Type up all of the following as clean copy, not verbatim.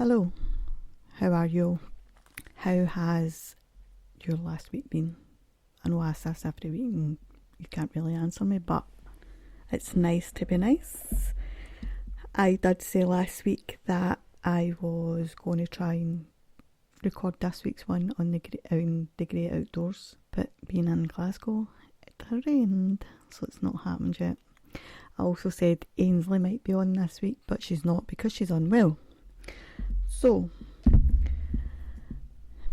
Hello, how are you? How has your last week been? I know I ask this every week and you can't really answer me, but it's nice to be nice. I did say last week that I was going to try and record this week's one on the great outdoors, but being in Glasgow, it rained, so it's not happened yet. I also said Ainsley might be on this week, but she's not because she's unwell. So,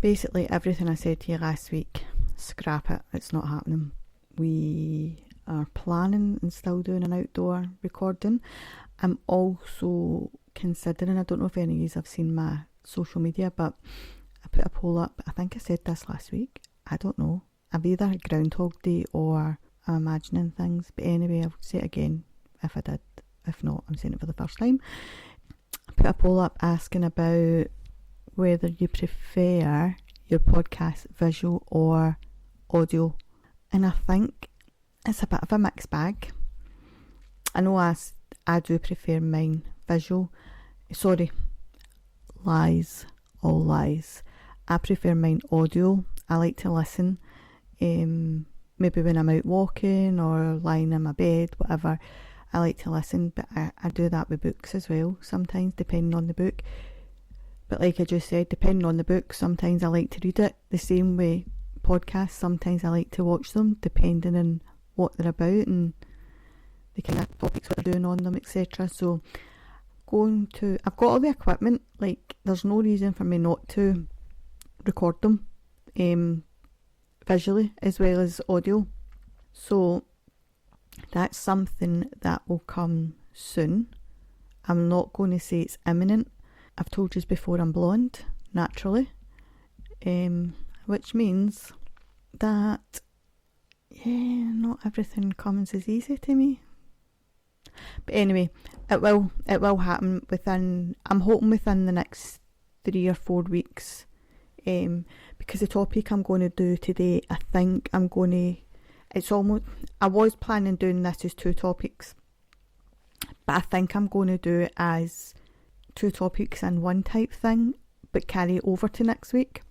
basically everything I said to you last week, scrap it, it's not happening. We are planning and still doing an outdoor recording. I'm also considering, I don't know if any of you have seen my social media, but I put a poll up. I think I said this last week. I don't know. I've either Groundhog Day or I'm imagining things. But anyway, I'll say it again if I did. If not, I'm saying it for the first time. I put a poll up asking about whether you prefer your podcast visual or audio. And I think it's a bit of a mixed bag. I know I do prefer mine visual. Sorry, lies, all lies. I prefer mine audio. I like to listen. Maybe when I'm out walking or lying in my bed, whatever, I like to listen, but I do that with books as well, sometimes, depending on the book. But like I just said, depending on the book, sometimes I like to read it. The same way podcasts, sometimes I like to watch them, depending on what they're about and the kind of topics what they're doing on them, etc. So, I've got all the equipment, like, there's no reason for me not to record them visually as well as audio. So that's something that will come soon. I'm not going to say it's imminent. I've told you before, I'm blonde naturally, which means that not everything comes as easy to me. But anyway, it will happen I'm hoping within the next 3 or 4 weeks. Because the topic I'm going to do today, I think I was planning doing this as 2 topics, but I think I'm going to do it as 2 topics in one type thing, but carry it over to next week.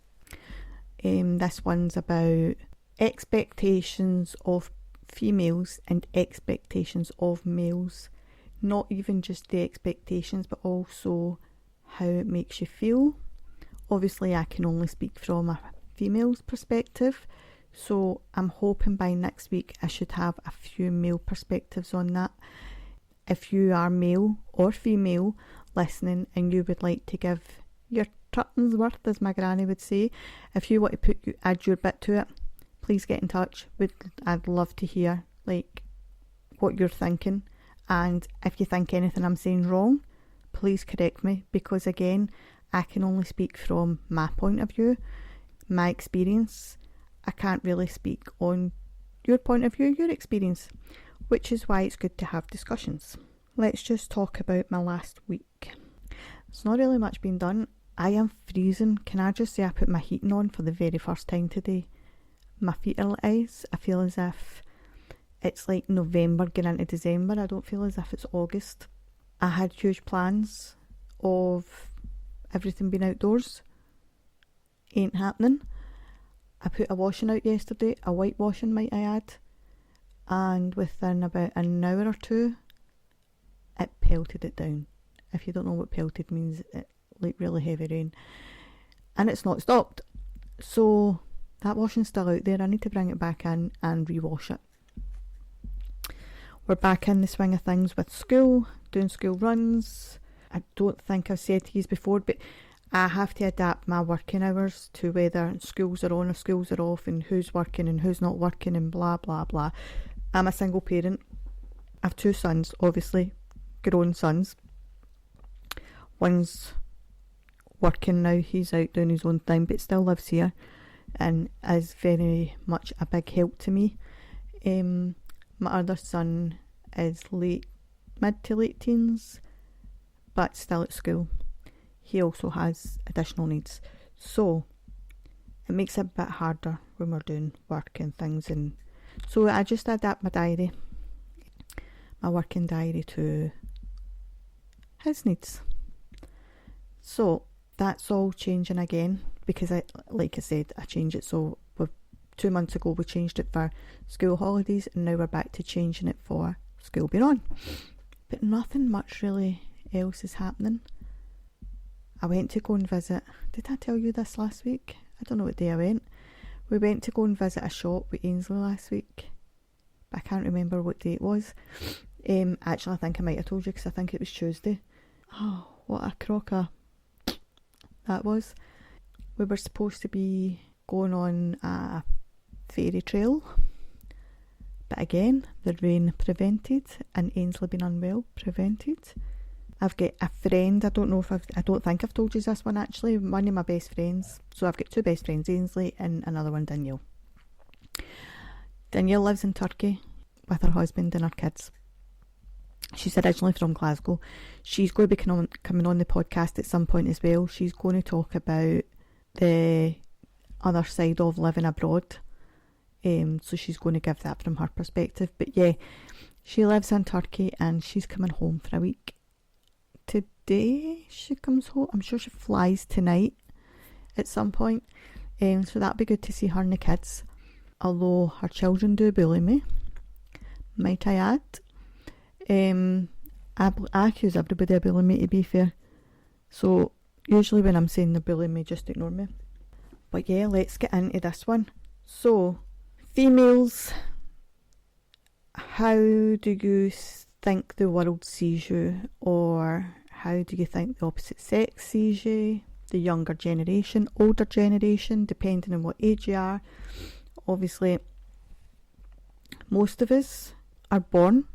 This one's about expectations of females and expectations of males, not even just the expectations, but also how it makes you feel. Obviously, I can only speak from a female's perspective, so I'm hoping by next week I should have a few male perspectives on that. If you are male or female listening and you would like to give your tuppence worth, as my granny would say, if you want to add your bit to it, please get in touch. I'd love to hear what you're thinking, and if you think anything I'm saying wrong, please correct me, because again, I can only speak from my point of view, my experience. I can't really speak on your point of view, your experience, which is why it's good to have discussions. Let's just talk about my last week. There's not really much been done. I am freezing. Can I just say I put my heating on for the very first time today? My feet are ice. I feel as if it's like November getting into December. I don't feel as if it's August. I had huge plans of everything being outdoors. Ain't happening. I put a washing out yesterday, a white washing might I add, and within about an hour or 2 it pelted it down. If you don't know what pelted means, it like really heavy rain, and it's not stopped. So that washing's still out there. I need to bring it back in and rewash it. We're back in the swing of things with school, doing school runs. I don't think I've said to you before, but I have to adapt my working hours to whether schools are on or schools are off, and who's working and who's not working, and blah blah blah. I'm a single parent. I have 2 sons, obviously grown sons. One's working now, he's out doing his own thing, but still lives here and is very much a big help to me. My other son is mid to late teens, but still at school. He also has additional needs, so it makes it a bit harder when we're doing work and things, and so I just adapt my working diary to his needs. So that's all changing again because like I said, I changed it. So 2 months ago we changed it for school holidays, and now we're back to changing it for school being on. But nothing much really else is happening. I went to go and visit, did I tell you this last week? I don't know what day I went. We went to go and visit a shop with Ainsley last week, but I can't remember what day it was. Actually, I think I might have told you because I think it was Tuesday. Oh, what a crocker that was. We were supposed to be going on a fairy trail, but again, the rain prevented, and Ainsley being unwell prevented. I've got a friend, I don't think I've told you this one actually, one of my best friends. So I've got two best friends, Ainsley and another one, Danielle. Danielle lives in Turkey with her husband and her kids. She's originally from Glasgow. She's going to be coming on the podcast at some point as well. She's going to talk about the other side of living abroad. So she's going to give that from her perspective. But yeah, she lives in Turkey and she's coming home for a week. Today she comes home. I'm sure she flies tonight at some point. So that'll be good to see her and the kids. Although her children do bully me, might I add. I accuse everybody of bullying me, to be fair. So usually when I'm saying they're bullying me, just ignore me. But yeah, let's get into this one. So, females, how do you think the world sees you, or how do you think the opposite sex sees you, the younger generation, older generation, depending on what age you are? Obviously, most of us are born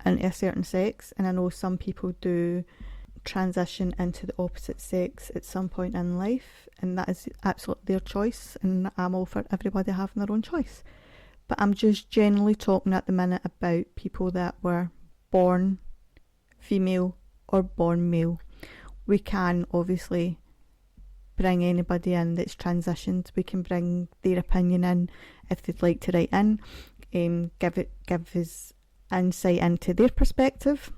into a certain sex, and I know some people do transition into the opposite sex at some point in life, and that is absolutely their choice, and I'm all for everybody having their own choice. But I'm just generally talking at the minute about people that were born female or born male. We can obviously bring anybody in that's transitioned. We can bring their opinion in if they'd like to write in, give us insight into their perspective,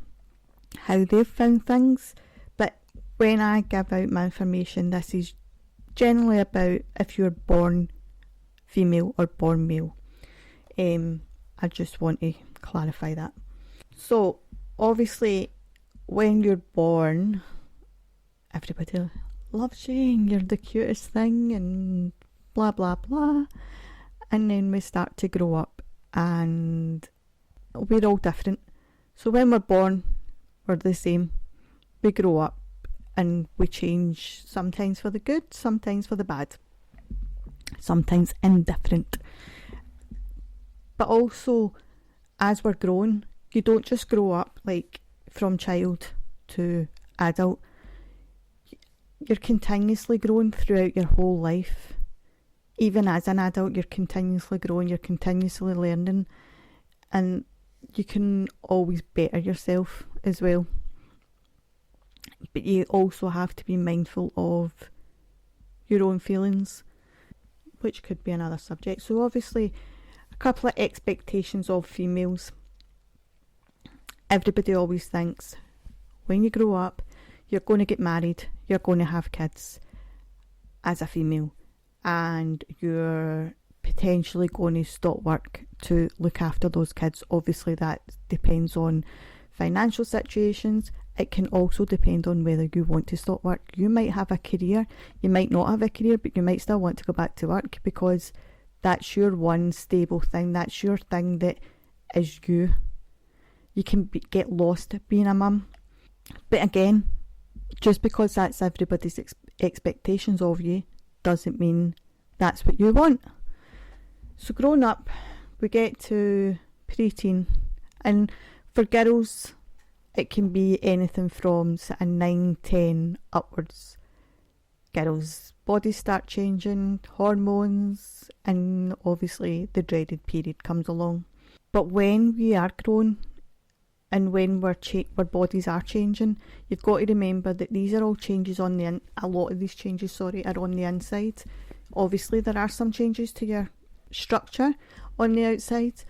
how they've found things. But when I give out my information, this is generally about if you're born female or born male. I just want to clarify that. So obviously when you're born, everybody loves you and you're the cutest thing and blah blah blah, and then we start to grow up and we're all different. So when we're born, we're the same. We grow up and we change, sometimes for the good, sometimes for the bad, sometimes indifferent. But also, as we're growing, you don't just grow up like from child to adult. You're continuously growing throughout your whole life. Even as an adult, you're continuously growing, you're continuously learning, and you can always better yourself as well. But you also have to be mindful of your own feelings, which could be another subject. So obviously, a couple of expectations of females. Everybody always thinks when you grow up, you're going to get married, you're going to have kids as a female, and you're potentially going to stop work to look after those kids. Obviously that depends on financial situations. It can also depend on whether you want to stop work. You might have a career, you might not have a career, but you might still want to go back to work because that's your one stable thing. That's your thing that is you. You can get lost being a mum. But again, just because that's everybody's expectations of you doesn't mean that's what you want. So growing up, we get to preteen, and for girls it can be anything from sort of 9, 10 upwards. Girls' bodies start changing, hormones, and obviously the dreaded period comes along. But when we are grown and when our bodies are changing, you've got to remember that these are all changes on the a lot of these changes, are on the inside. Obviously there are some changes to your structure on the outside,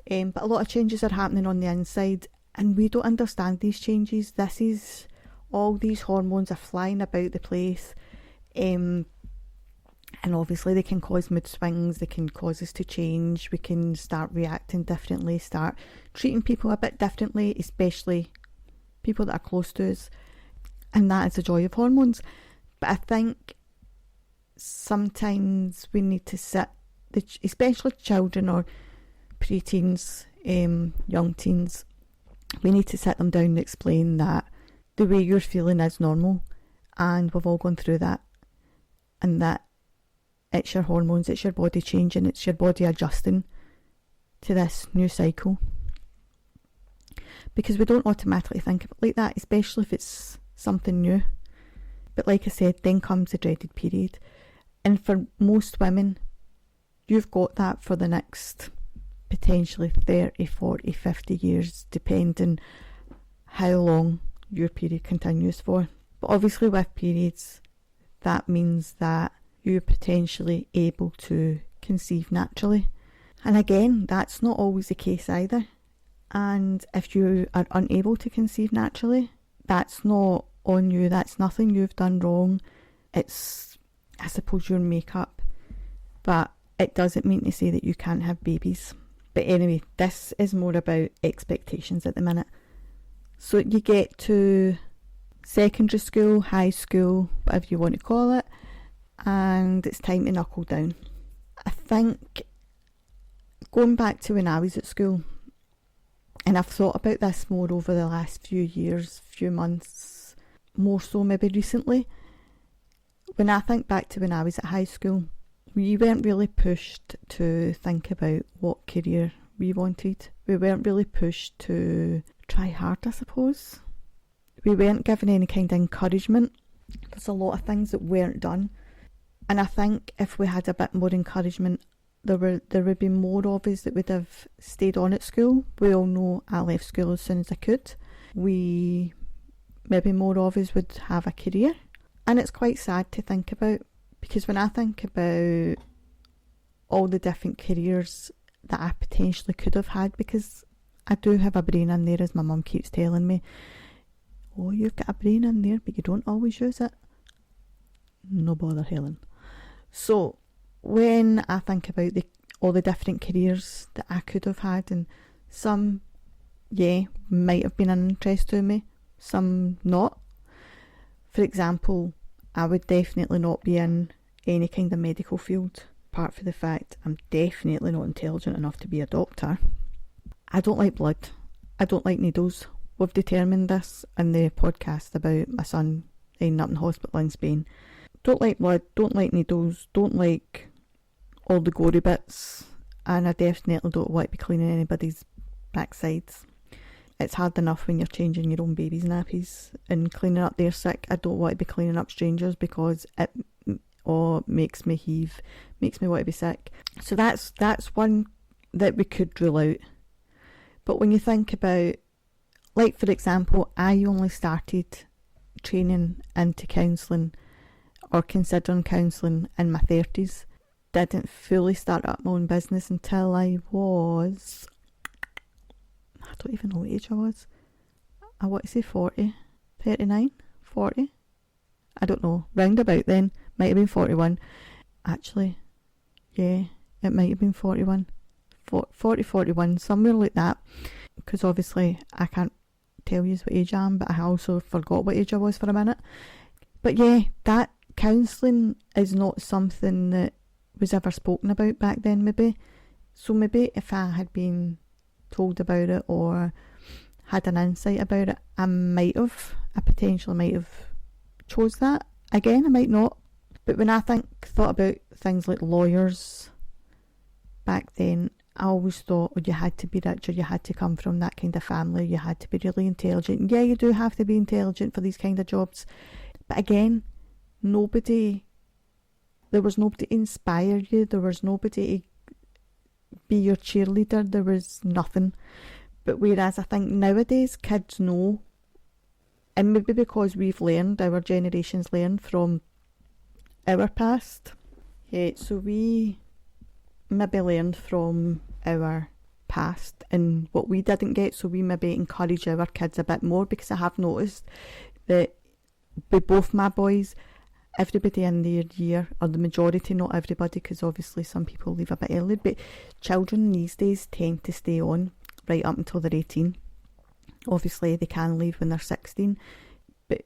but a lot of changes are happening on the inside, and we don't understand these changes. All these hormones are flying about the place. And obviously they can cause mood swings, they can cause us to change, we can start reacting differently, start treating people a bit differently, especially people that are close to us. And that is the joy of hormones. But I think sometimes we need to sit, especially children or pre-teens, young teens, we need to sit them down and explain that the way you're feeling is normal, and we've all gone through that, and that it's your hormones, it's your body changing, it's your body adjusting to this new cycle. Because we don't automatically think of it like that, especially if it's something new. But like I said, then comes the dreaded period. And for most women, you've got that for the next potentially 30, 40, 50 years, depending how long your period continues for. But obviously with periods, that means that you're potentially able to conceive naturally. And again, that's not always the case either. And if you are unable to conceive naturally, that's not on you, that's nothing you've done wrong. It's, I suppose, your makeup. But it doesn't mean to say that you can't have babies. But anyway, this is more about expectations at the minute. So you get to secondary school, high school, whatever you want to call it, and it's time to knuckle down. I think going back to when I was at school, and I've thought about this more over the last few years, few months, more so maybe recently. When I think back to when I was at high school, we weren't really pushed to think about what career we wanted. We weren't really pushed to try hard, I suppose. We weren't given any kind of encouragement. There's a lot of things that weren't done. And I think if we had a bit more encouragement, there would be more of us that would have stayed on at school. We all know I left school as soon as I could. Maybe more of us would have a career. And it's quite sad to think about, because when I think about all the different careers that I potentially could have had, because I do have a brain in there, as my mum keeps telling me, oh, you've got a brain in there, but you don't always use it. No bother, Helen. So when I think about all the different careers that I could have had, and some, might have been an interest to me, some not. For example, I would definitely not be in any kind of medical field, apart from the fact I'm definitely not intelligent enough to be a doctor. I don't like blood. I don't like needles. We've determined this in the podcast about my son ending up in hospital in Spain. Don't like blood, don't like needles, don't like all the gory bits, and I definitely don't want to be cleaning anybody's backsides. It's hard enough when you're changing your own baby's nappies and cleaning up their sick. I don't want to be cleaning up strangers because it makes me heave, makes me want to be sick. So that's one that we could rule out. But when you think about, like for example, I only started training into counselling or considering counselling in my 30s. Didn't fully start up my own business until I was, I don't even know what age I was. I want to say 40, 39, 40. I don't know, round about then. Might have been 41. Actually, yeah, it might have been 41. 40, 41, somewhere like that. Because obviously I can't tell you what age I am, but I also forgot what age I was for a minute. But yeah, that counselling is not something that was ever spoken about back then, maybe. So maybe if I had been told about it or had an insight about it, I potentially might have chose that. Again, I might not. But when I thought about things like lawyers back then, I always thought, you had to be rich, or you had to come from that kind of family, you had to be really intelligent. Yeah, you do have to be intelligent for these kind of jobs. But again, there was nobody to inspire you, there was nobody to be your cheerleader, there was nothing. But whereas I think nowadays kids know, and maybe because our generation's learned from our past, so we maybe learned from our past and what we didn't get, so we maybe encourage our kids a bit more, because I have noticed that with both my boys, everybody in their year, or the majority, not everybody, because obviously some people leave a bit early, but children these days tend to stay on right up until they're 18. Obviously they can leave when they're 16, but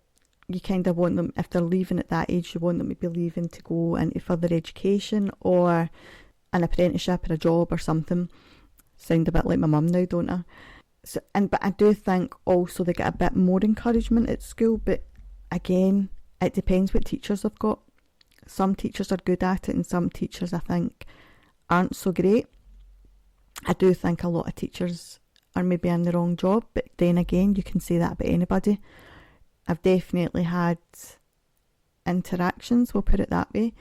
you kind of want them, if they're leaving at that age, you want them to be leaving to go into further education or an apprenticeship or a job or something. Sound a bit like my mum now, don't I? So, but I do think also they get a bit more encouragement at school, but again, it depends what teachers they've got. Some teachers are good at it and some teachers, I think, aren't so great. I do think a lot of teachers are maybe in the wrong job, but then again, you can say that about anybody. I've definitely had interactions, we'll put it that way,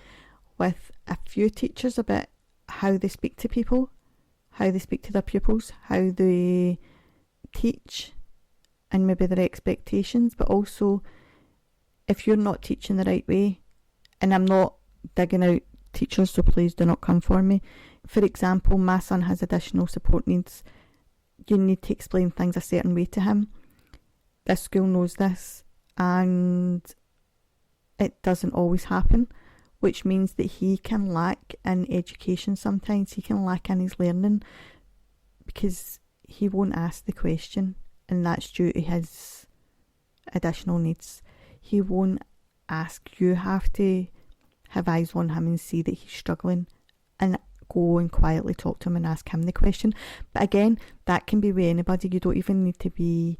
with a few teachers about how they speak to people, how they speak to their pupils, how they teach, and maybe their expectations, but also if you're not teaching the right way, and I'm not digging out teachers, so please do not come for me. For example, my son has additional support needs. You need to explain things a certain way to him. This school knows this, and it doesn't always happen, which means that he can lack in education sometimes. He can lack in his learning because he won't ask the question, and that's due to his additional needs. He won't ask. You have to have eyes on him and see that he's struggling and go and quietly talk to him and ask him the question. But again, that can be with anybody. You don't even need to be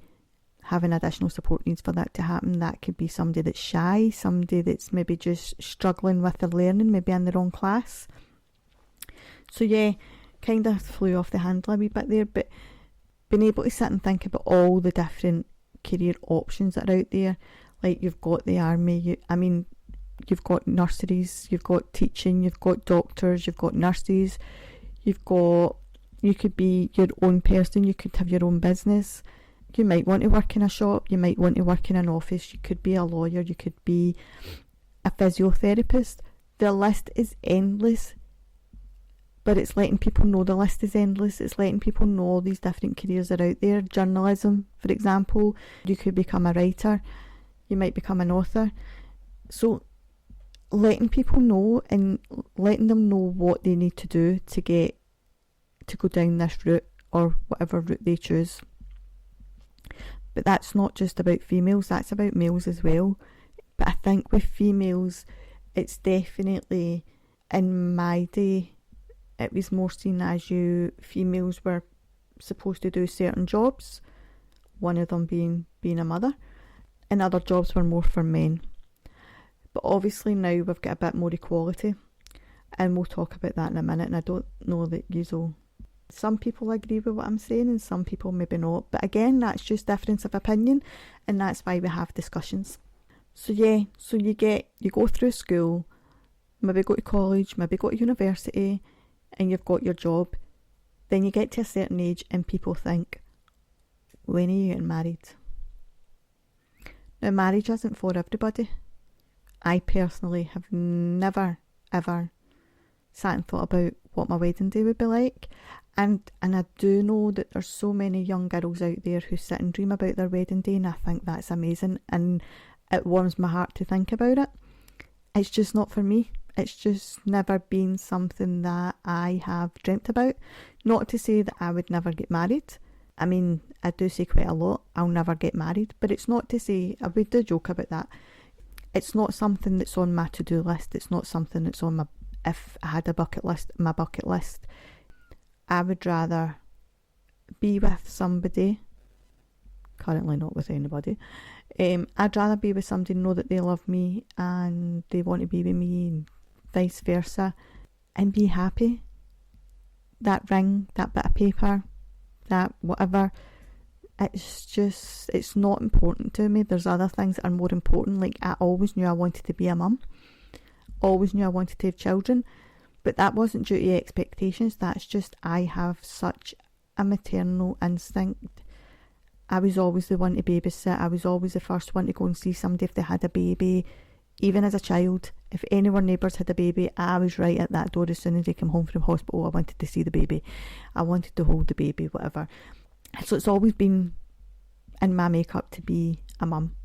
having additional support needs for that to happen. That could be somebody that's shy, somebody that's maybe just struggling with their learning, maybe in the wrong class. So yeah, kind of flew off the handle a wee bit there, but being able to sit and think about all the different career options that are out there. Like, you've got the army, you've got nurseries, you've got teaching, you've got doctors, you've got nurses, you could be your own person, you could have your own business, you might want to work in a shop, you might want to work in an office, you could be a lawyer, you could be a physiotherapist. The list is endless, but it's letting people know the list is endless. It's letting people know all these different careers are out there. Journalism, for example, you could become a writer, you might become an author. So letting people know and letting them know what they need to do to go down this route or whatever route they choose. But that's not just about females, that's about males as well. But I think with females, it's definitely, in my day, it was more seen as females were supposed to do certain jobs, one of them being a mother, and other jobs were more for men. But obviously now we've got a bit more equality, and we'll talk about that in a minute, and I don't know that some people agree with what I'm saying and some people maybe not, but again, that's just difference of opinion, and that's why we have discussions. So yeah, so you go through school, maybe go to college, maybe go to university, and you've got your job. Then you get to a certain age and people think, when are you getting married? Now, marriage isn't for everybody. I personally have never ever sat and thought about what my wedding day would be like, and I do know that there's so many young girls out there who sit and dream about their wedding day, and I think that's amazing, and it warms my heart to think about it. It's just not for me. It's just never been something that I have dreamt about. Not to say that I would never get married. I mean, I do say quite a lot, I'll never get married, but it's not to say, I would do joke about that. It's not something that's on my to-do list. It's not something that's on if I had my bucket list. I would rather be with somebody, currently not with anybody. I'd rather be with somebody, know that they love me and they want to be with me, and vice versa, and be happy. That ring, that bit of paper, that whatever, it's not important to me. There's other things that are more important. Like, I always knew I wanted to be a mum, always knew I wanted to have children, but that wasn't due to expectations. That's just, I have such a maternal instinct. I was always the one to babysit. I was always the first one to go and see somebody if they had a baby. Even as a child, if any of our neighbours had a baby, I was right at that door as soon as they came home from hospital. I wanted to see the baby. I wanted to hold the baby, whatever. So it's always been in my makeup to be a mum.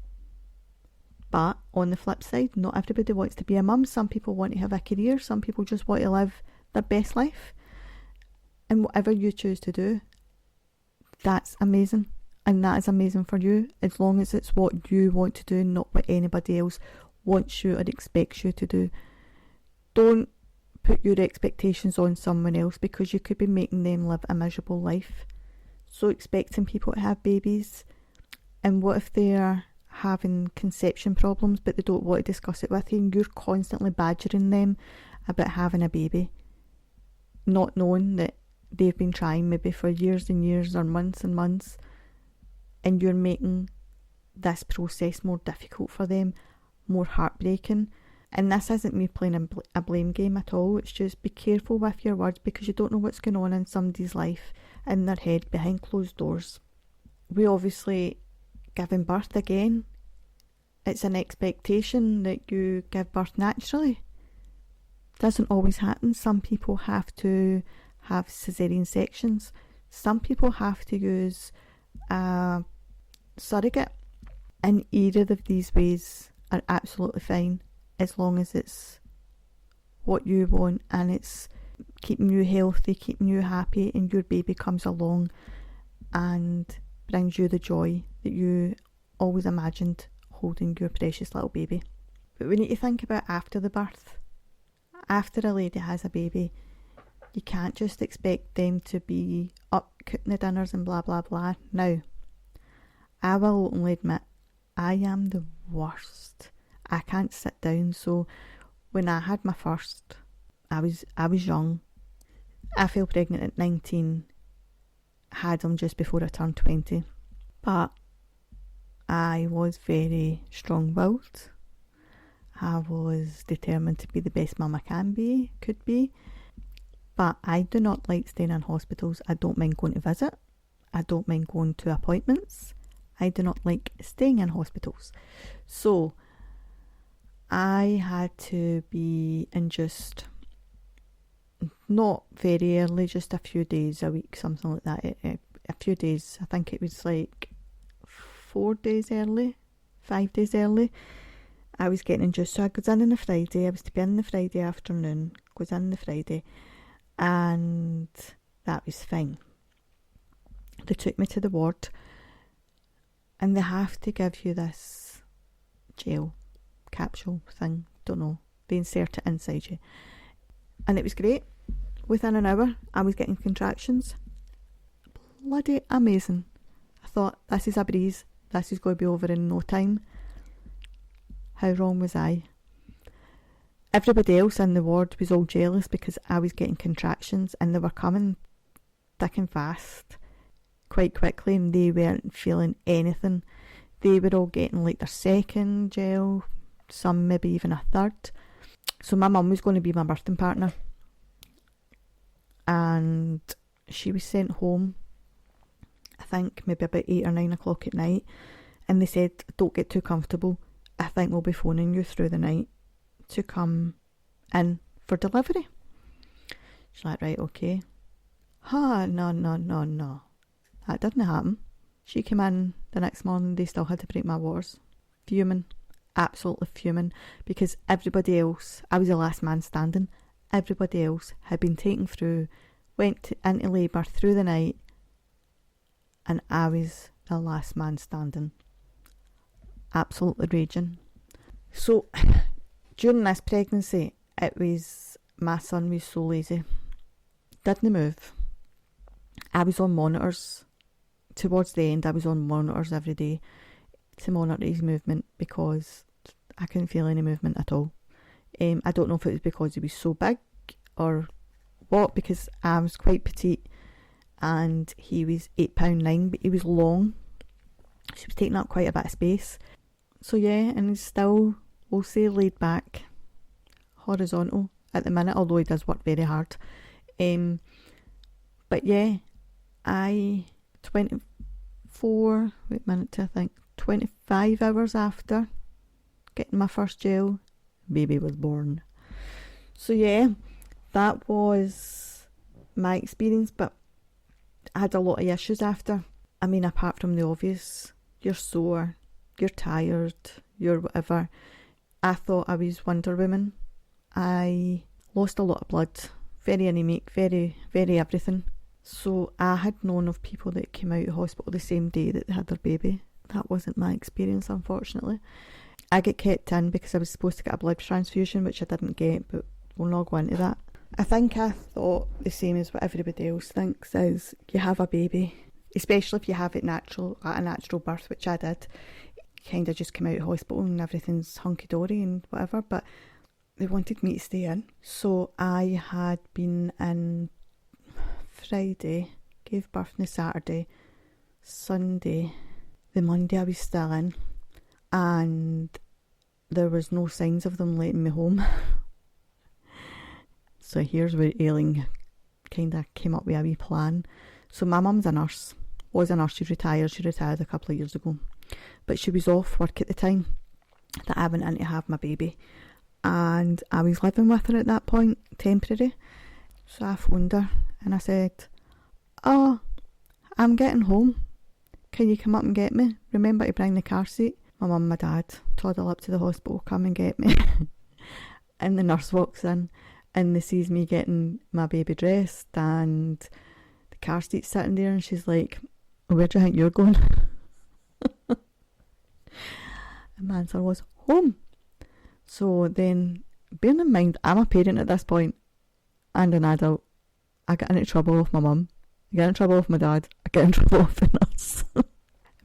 But on the flip side, not everybody wants to be a mum. Some people want to have a career. Some people just want to live their best life. And whatever you choose to do, that's amazing. And that is amazing for you, as long as it's what you want to do, not what anybody else wants you or expects you to do. Don't put your expectations on someone else, because you could be making them live a miserable life. So expecting people to have babies, and what if they're having conception problems but they don't want to discuss it with you, and you're constantly badgering them about having a baby, not knowing that they've been trying maybe for years and years or months and months, and you're making this process more difficult for them, more heartbreaking. And this isn't me playing a blame game at all. It's just be careful with your words, because you don't know what's going on in somebody's life, in their head, behind closed doors. We obviously giving birth again. It's an expectation that you give birth naturally. Doesn't always happen. Some people have to have caesarean sections. Some people have to use a surrogate. And either of these ways are absolutely fine, as long as it's what you want and it's keeping you healthy, keeping you happy, and your baby comes along and brings you the joy that you always imagined holding your precious little baby. But we need to think about after the birth. After a lady has a baby, you can't just expect them to be up cooking the dinners and blah blah blah. Now, I will openly admit, I am the worst. I can't sit down. So when I had my first, I was young. I fell pregnant at 19, had him just before I turned 20. But I was very strong-willed. I was determined to be the best mum I could be. But I do not like staying in hospitals. I don't mind going to visit. I don't mind going to appointments. I do not like staying in hospitals. So I had to be induced, not very early, just a few days a week, something like that. A few days, I think it was like 4 days early, 5 days early. I was getting induced. So I goes in on the Friday. I was to be in the Friday afternoon, goes in the Friday, and that was fine. They took me to the ward, and they have to give you this gel capsule thing, don't know, they insert it inside you, and it was great. Within an hour I was getting contractions. Bloody amazing. I thought, this is a breeze, this is going to be over in no time. How wrong was I? Everybody else in the ward was all jealous because I was getting contractions, and they were coming thick and fast quite quickly, and they weren't feeling anything. They were all getting like their second gel, some maybe even a third. So my mum was going to be my birthing partner, and she was sent home, I think maybe about 8 or 9 o'clock at night, and they said, don't get too comfortable, I think we'll be phoning you through the night to come in for delivery. She's like, right, okay. No, that didn't happen. She came in the next morning, they still had to break my waters. Fuming, absolutely fuming, because everybody else, I was the last man standing, everybody else had been taken through, went into labour through the night, and I was the last man standing. Absolutely raging. So during this pregnancy, my son was so lazy, didn't move. I was on monitors. Towards the end, I was on monitors every day to monitor his movement, because I couldn't feel any movement at all. I don't know if it was because he was so big or what, because I was quite petite and he was 8'9", but he was long. So he was taking up quite a bit of space. So yeah, and he's still, we'll say, laid back, horizontal at the minute, although he does work very hard. But yeah, 25 hours after getting my first gel, baby was born. So yeah, that was my experience, but I had a lot of issues after. I mean, apart from the obvious, you're sore, you're tired, you're whatever. I thought I was Wonder Woman. I lost a lot of blood, very anemic, very, very everything. So I had known of people that came out of hospital the same day that they had their baby. That wasn't my experience, unfortunately. I get kept in because I was supposed to get a blood transfusion, which I didn't get, but we'll not go into that. I think I thought the same as what everybody else thinks, is you have a baby, especially if you have it at a natural birth, which I did. Kind of just came out of hospital and everything's hunky-dory and whatever, but they wanted me to stay in. So I had been in Friday, gave birth on the Saturday, Sunday, the Monday I was still in, and there was no signs of them letting me home. So here's where Aileen kind of came up with a wee plan. So my mum's a nurse, was a nurse, she retired a couple of years ago, but she was off work at the time that I went in to have my baby, and I was living with her at that point, temporary. So I phoned her and I said, "Oh, I'm getting home, can you come up and get me? Remember to bring the car seat." My mum and my dad toddle up to the hospital, come and get me. And the nurse walks in and they sees me getting my baby dressed and the car seat's sitting there, and she's like, "Where do you think you're going?" And my answer was, "Home." So then, bearing in mind, I'm a parent at this point and an adult, I get into trouble with my mum, I get in trouble with my dad, I get in trouble with the nurse.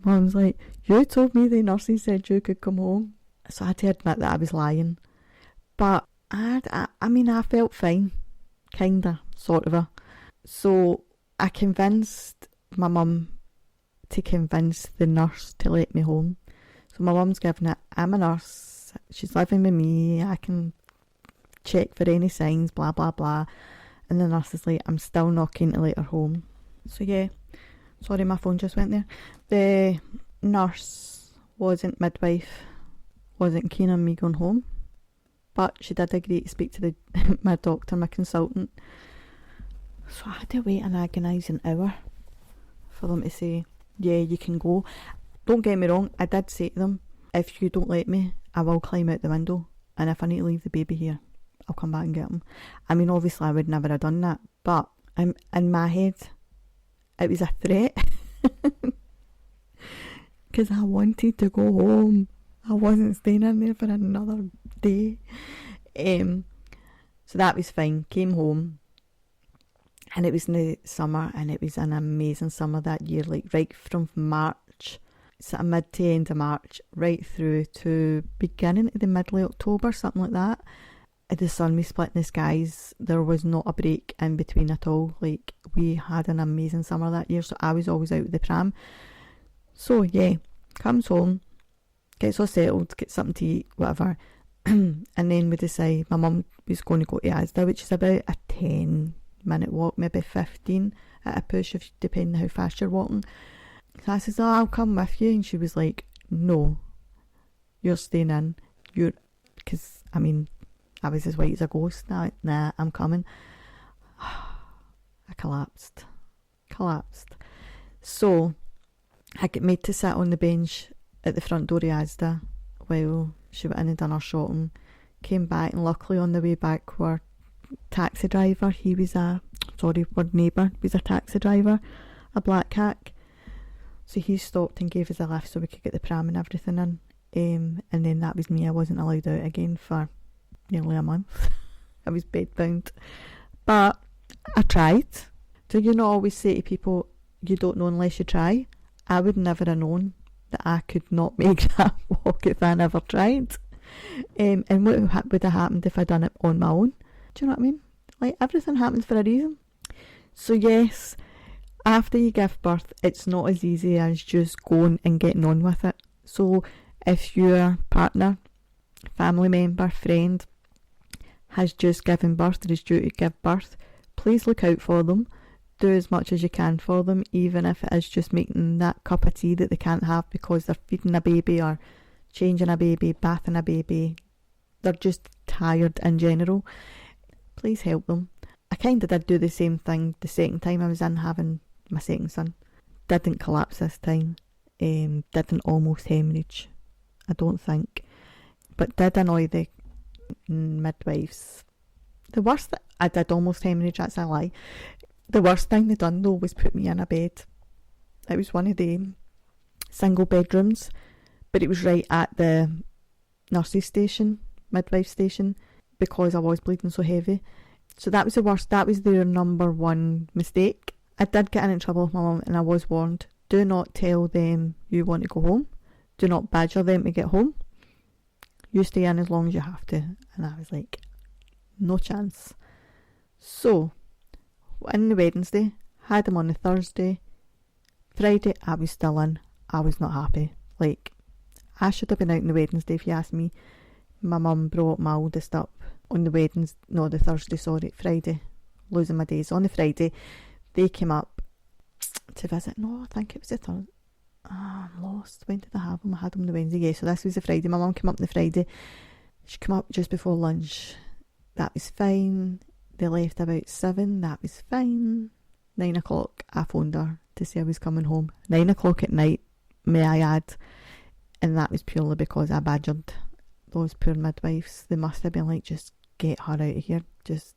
Mum's like, "You told me the nurses said you could come home." So I had to admit that I was lying. But I felt fine. Kinda, sort of. So I convinced my mum to convince the nurse to let me home. So my mum's given it, I'm a nurse, she's living with me, I can check for any signs, blah, blah, blah. And the nurse is like, "I'm still not keen to let her home." So yeah, sorry, my phone just went there. The nurse midwife wasn't keen on me going home, but she did agree to speak to my doctor, my consultant. So I had to wait an agonising hour for them to say, "Yeah, you can go." Don't get me wrong, I did say to them, "If you don't let me, I will climb out the window, and if I need to leave the baby here, I'll come back and get him." I mean, obviously I would never have done that, but in my head, it was a threat. Because I wanted to go home. I wasn't staying in there for another day. So that was fine. Came home, and it was in the summer, and it was an amazing summer that year, like right from March, sort of mid to end of March, right through to beginning of the middle of October, something like that. The sun was splitting the skies. There was not a break in between at all. Like, we had an amazing summer that year, so I was always out with the pram. So yeah, comes home, gets all settled, gets something to eat, whatever. And then we decide, my mum was going to go to Asda, which is about a 10-minute walk, maybe 15 at a push, if depending how fast you're walking. So I says, "Oh, I'll come with you." And she was like, "No, you're staying in." Because, I mean, I was as white as a ghost. Nah, I'm coming. I collapsed. So I get made to sit on the bench at the front door of Asda while she went in and done her shopping. Came back, and luckily on the way back, our taxi driver, neighbour, was a taxi driver, a black hack. So he stopped and gave us a lift so we could get the pram and everything in. And then that was me. I wasn't allowed out again for nearly a month. I was bedbound. But I tried. Do you not always say to people, you don't know unless you try? I would never have known that I could not make that walk if I never tried. And what would have happened if I'd done it on my own? Do you know what I mean? Like, everything happens for a reason. So yes, after you give birth, it's not as easy as just going and getting on with it. So if your partner, family member, friend has just given birth or is due to give birth, please look out for them. Do as much as you can for them, even if it is just making that cup of tea that they can't have because they're feeding a baby or changing a baby, bathing a baby. They're just tired in general. Please help them. I kind of did do the same thing the second time I was in having my second son. Didn't collapse this time. Didn't almost hemorrhage. I don't think. But did annoy the midwives. The worst, I did almost hemorrhage, that's a lie. The worst thing they done though was put me in a bed. It was one of the single bedrooms, but it was right at the nurse's station, midwife station, because I was bleeding so heavy. So that was the worst. That was their number one mistake. I did get in trouble with my mum, and I was warned, do not tell them you want to go home. Do not badger them to get home. You stay in as long as you have to. And I was like, no chance. So, in the Wednesday, had them on the Thursday. Friday, I was still in. I was not happy. Like, I should have been out on the Wednesday if you ask me. My mum brought my oldest up on the Friday. Losing my days. On the Friday, they came up to visit. No, I think it was the Thursday. I'm lost. When did I have them? I had them on the Wednesday. Yeah, so this was the Friday. My mum came up on the Friday. She came up just before lunch. That was fine. They left about 7. That was fine. 9 o'clock, I phoned her to say I was coming home. 9 o'clock at night, may I add. And that was purely because I badgered those poor midwives. They must have been like, just get her out of here. Just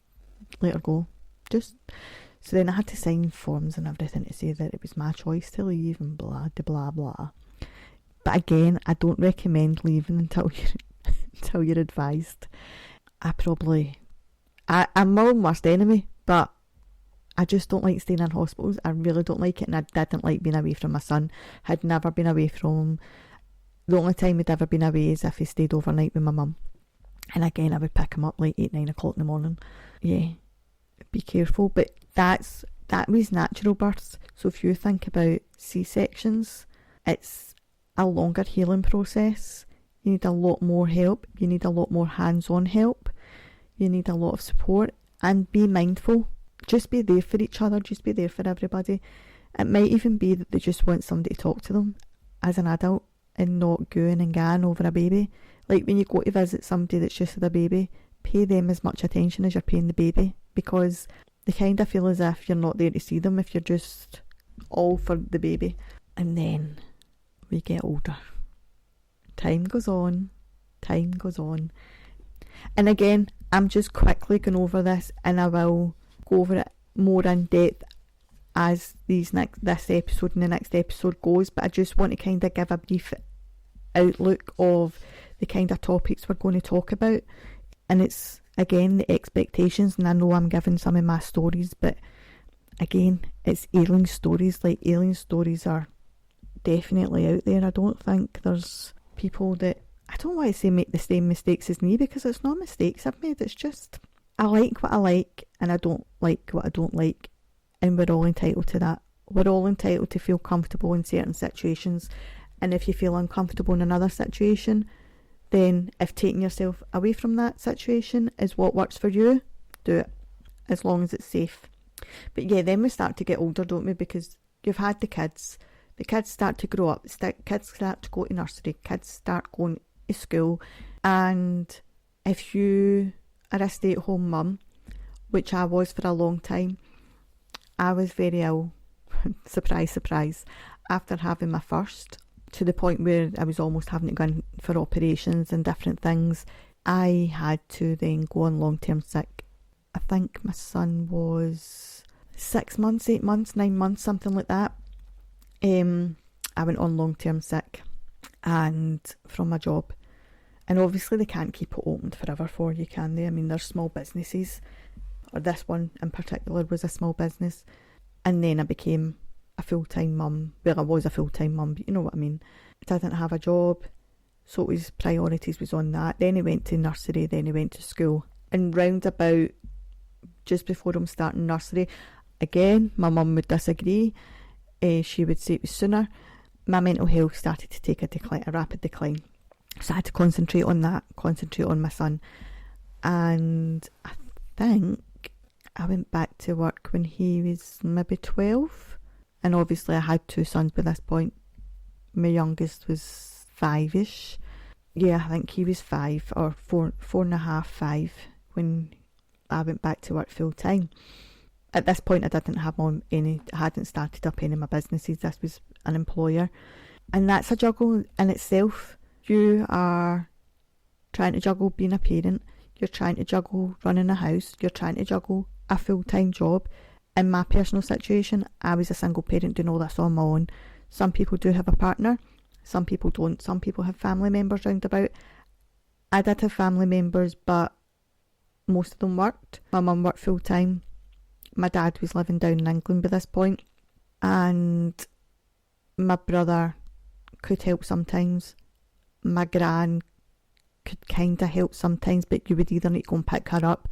let her go. So then I had to sign forms and everything to say that it was my choice to leave and blah, blah, blah. But again, I don't recommend leaving until you're advised. I'm my own worst enemy, but I just don't like staying in hospitals. I really don't like it, and I didn't like being away from my son. Had never been away from him. The only time he'd ever been away is if he stayed overnight with my mum. And again, I would pick him up like 8, 9 o'clock in the morning. Yeah, be careful. But that was natural births. So if you think about C-sections, it's a longer healing process. You need a lot more help. You need a lot more hands-on help. You need a lot of support. And be mindful. Just be there for each other. Just be there for everybody. It might even be that they just want somebody to talk to them as an adult and not gooing and gahing over a baby. Like when you go to visit somebody that's just had a baby, pay them as much attention as you're paying the baby, because they kind of feel as if you're not there to see them if you're just all for the baby. And then we get older. Time goes on. And again, I'm just quickly going over this, and I will go over it more in depth as this episode and the next episode goes, but I just want to kind of give a brief outlook of the kind of topics we're going to talk about. And it's, again, the expectations, and I know I'm giving some of my stories, but again, it's Aileen stories. Like, Aileen stories are definitely out there. I don't think there's people that, I don't want to say make the same mistakes as me, because it's not mistakes I've made. It's just, I like what I like and I don't like what I don't like, and we're all entitled to that. We're all entitled to feel comfortable in certain situations, and if you feel uncomfortable in another situation, then if taking yourself away from that situation is what works for you, do it, as long as it's safe. But yeah, then we start to get older, don't we? Because you've had the kids start to grow up, kids start to go to nursery, kids start going to school, and if you are a stay-at-home mum, which I was for a long time, I was very ill, surprise, surprise, after having my first, to the point where I was almost having to go in for operations and different things. I had to then go on long-term sick. I think my son was 6 months, 8 months, 9 months, something like that. I went on long-term sick and from my job. And obviously they can't keep it open forever for you, can they? I mean, there's small businesses, or this one in particular was a small business. And then I became a full-time mum. Well, I was a full-time mum, but you know what I mean. I didn't have a job, so it was, priorities was on that. Then he went to nursery, then he went to school. And round about just before him starting nursery, again, my mum would disagree. She would say it was sooner. My mental health started to take a rapid decline. So I had to concentrate on that, concentrate on my son. And I think I went back to work when he was maybe 12. And obviously I had 2 sons by this point. My youngest was 5-ish. Yeah, I think he was 5 or 4.5, 5 when I went back to work full time. At this point I didn't have I hadn't started up any of my businesses. This was an employer. And that's a juggle in itself. You are trying to juggle being a parent, you're trying to juggle running a house, you're trying to juggle a full-time job. In my personal situation, I was a single parent doing all this on my own. Some people do have a partner, some people don't. Some people have family members round about. I did have family members, but most of them worked. My mum worked full-time. My dad was living down in England by this point, and my brother could help sometimes. My gran could kind of help sometimes, but you would either need to go and pick her up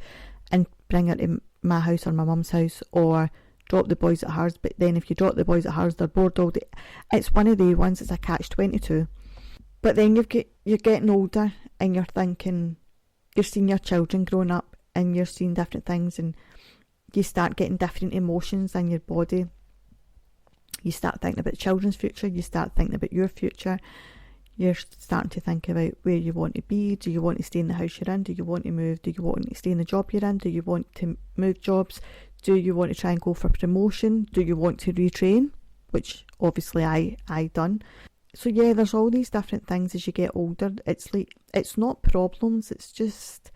and bring her to my house or my mum's house, or drop the boys at hers. But then if you drop the boys at hers, they're bored all day. It's one of the ones, it's a catch-22. But then you're getting older and you're thinking, you're seeing your children growing up and you're seeing different things, and you start getting different emotions in your body. You start thinking about children's future, you start thinking about your future. You're starting to think about where you want to be. Do you want to stay in the house you're in? Do you want to move? Do you want to stay in the job you're in? Do you want to move jobs? Do you want to try and go for promotion? Do you want to retrain? Which obviously I done. So yeah, there's all these different things as you get older. It's like, it's not problems, it's just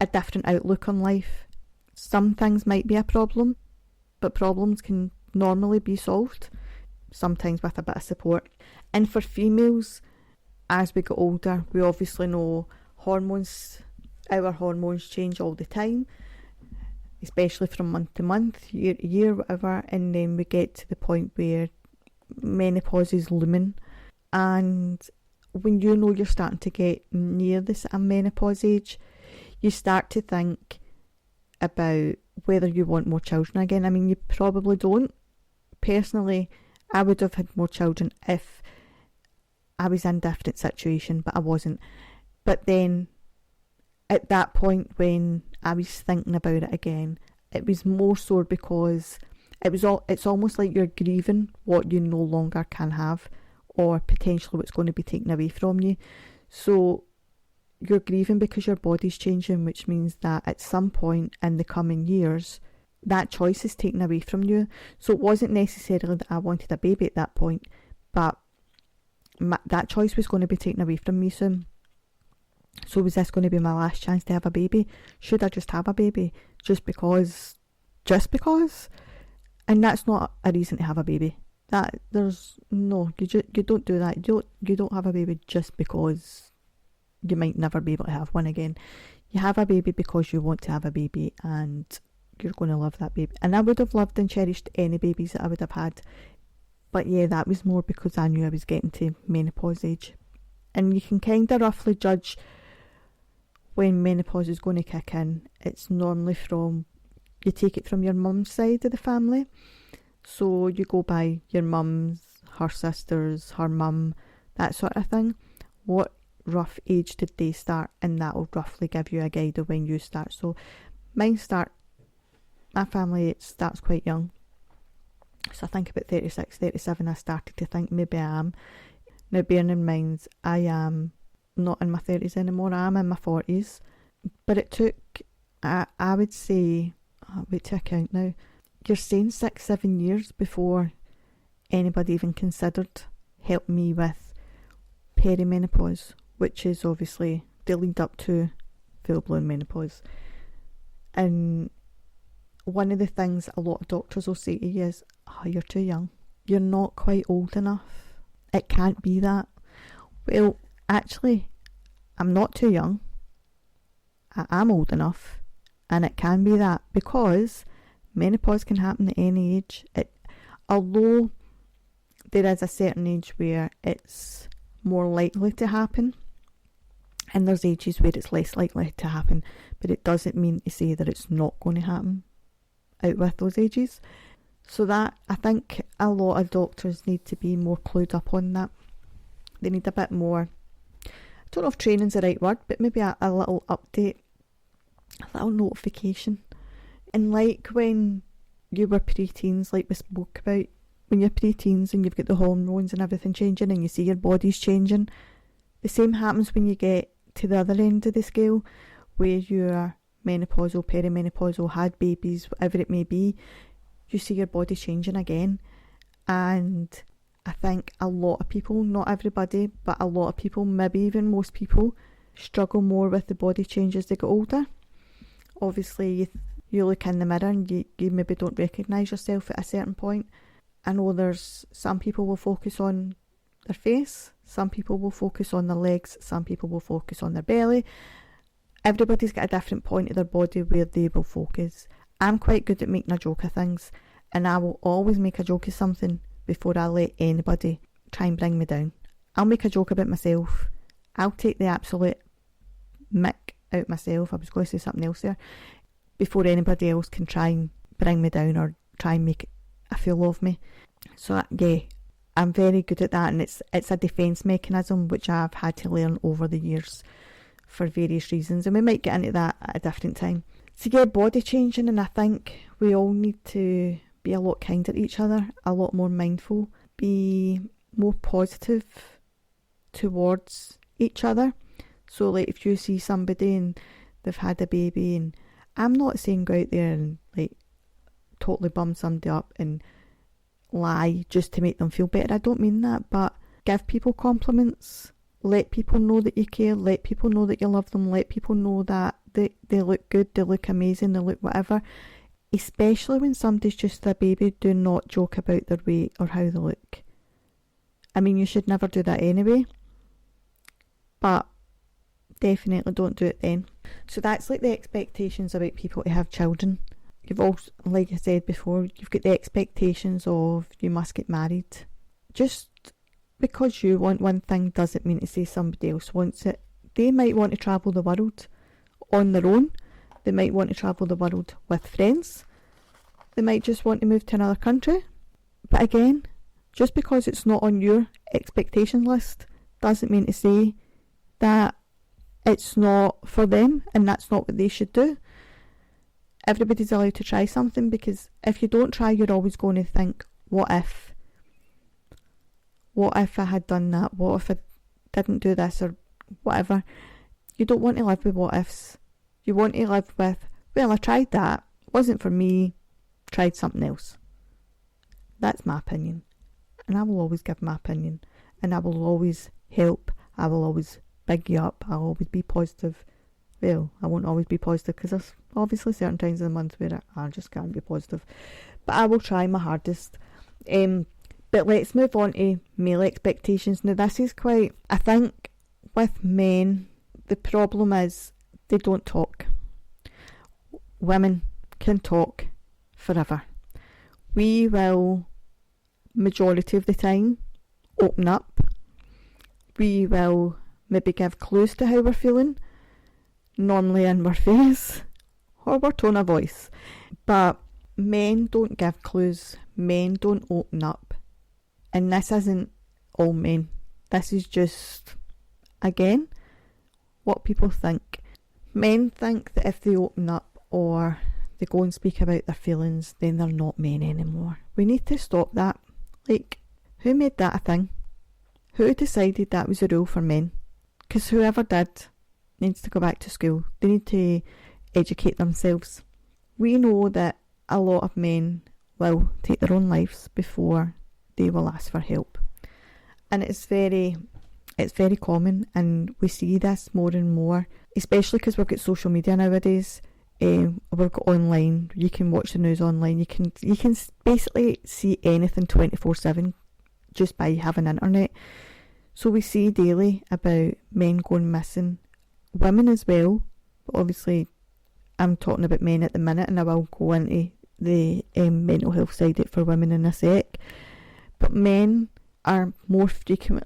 a different outlook on life. Some things might be a problem, but problems can normally be solved, sometimes with a bit of support. And for females, as we get older, we obviously know our hormones change all the time, especially from month to month, year to year, whatever, and then we get to the point where menopause is looming. And when you know you're starting to get near this menopause age, you start to think about whether you want more children again. I mean, you probably don't. Personally, I would have had more children if I was in a different situation, but I wasn't. But then at that point when I was thinking about it again, it was more so because it's almost like you're grieving what you no longer can have, or potentially what's going to be taken away from you. So you're grieving because your body's changing, which means that at some point in the coming years, that choice is taken away from you. So it wasn't necessarily that I wanted a baby at that point, but that choice was going to be taken away from me soon. So was this going to be my last chance to have a baby? Should I just have a baby just because? And that's not a reason to have a baby. You don't do that. You don't have a baby just because you might never be able to have one again. You have a baby because you want to have a baby, and you're going to love that baby. And I would have loved and cherished any babies that I would have had. But yeah, that was more because I knew I was getting to menopause age. And you can kind of roughly judge when menopause is going to kick in. It's normally you take it from your mum's side of the family. So you go by your mum's, her sisters, her mum, that sort of thing. What rough age did they start? And that will roughly give you a guide of when you start. So my family, it starts quite young. So I think about 36, 37, I started to think maybe I am. Now bearing in mind, I am not in my 30s anymore, I am in my 40s. But it took, I would say, wait to account now, you're saying 6-7 years before anybody even considered helping me with perimenopause, which is obviously the lead up to full-blown menopause. And one of the things a lot of doctors will say to you is, oh, you're too young. You're not quite old enough. It can't be that. Well, actually, I'm not too young. I am old enough. And it can be that, because menopause can happen at any age. Although there is a certain age where it's more likely to happen, and there's ages where it's less likely to happen, but it doesn't mean to say that it's not going to happen out with those ages. So that, I think a lot of doctors need to be more clued up on that. They need a bit more, I don't know if training's the right word, but maybe a little update, a little notification. And like when you were pre-teens, like we spoke about, when you're pre-teens and you've got the hormones and everything changing and you see your body's changing, the same happens when you get to the other end of the scale, where you're menopausal, perimenopausal, had babies, whatever it may be. You see your body changing again. And I think a lot of people, not everybody, but a lot of people, maybe even most people, struggle more with the body change as they get older. Obviously, you look in the mirror and you maybe don't recognise yourself at a certain point. I know there's some people will focus on their face, some people will focus on their legs, some people will focus on their belly. Everybody's got a different point of their body where they will focus. I'm quite good at making a joke of things, and I will always make a joke of something before I let anybody try and bring me down. I'll make a joke about myself. I'll take the absolute mick out myself. I was going to say something else there. Before anybody else can try and bring me down or try and make a fool of me. So yeah, I'm very good at that, and it's a defence mechanism which I've had to learn over the years for various reasons, and we might get into that at a different time. So yeah, body changing, and I think we all need to be a lot kinder to each other, a lot more mindful, be more positive towards each other. So like if you see somebody and they've had a baby, and I'm not saying go out there and like totally bum somebody up and lie just to make them feel better. I don't mean that, but give people compliments, let people know that you care, let people know that you love them, let people know that they look good, they look amazing, they look whatever. Especially when somebody's just a baby, do not joke about their weight or how they look. I mean, you should never do that anyway, but definitely don't do it then. So that's like the expectations about people to have children. You've also, like I said before, you've got the expectations of you must get married. Just because you want one thing doesn't mean to say somebody else wants it. They might want to travel the world on their own. They might want to travel the world with friends. They might just want to move to another country. But again, just because it's not on your expectation list doesn't mean to say that it's not for them and that's not what they should do. Everybody's allowed to try something, because if you don't try, you're always going to think, what if? What if I had done that? What if I didn't do this or whatever? You don't want to live with what ifs. You want to live with, well, I tried that, wasn't for me, tried something else. That's my opinion. And I will always give my opinion. And I will always help. I will always big you up. I'll always be positive. Well, I won't always be positive, because there's obviously certain times in the month where I just can't be positive. But I will try my hardest. But let's move on to male expectations. Now this is quite, I think with men, the problem is they don't talk. Women can talk forever. We will, majority of the time, open up. We will maybe give clues to how we're feeling, normally in our face or our tone of voice. But men don't give clues, men don't open up. And this isn't all men. This is just, again, what people think. Men think that if they open up or they go and speak about their feelings, then they're not men anymore. We need to stop that. Like, who made that a thing? Who decided that was a rule for men? Because whoever did needs to go back to school. They need to educate themselves. We know that a lot of men will take their own lives before they will ask for help. And it's very common, and we see this more and more, especially because we've got social media nowadays. We've got online, you can watch the news online, you can basically see anything 24/7 just by having internet. So we see daily about men going missing, women as well, but obviously I'm talking about men at the minute, and I will go into the mental health side of it for women in a sec. But men are more frequently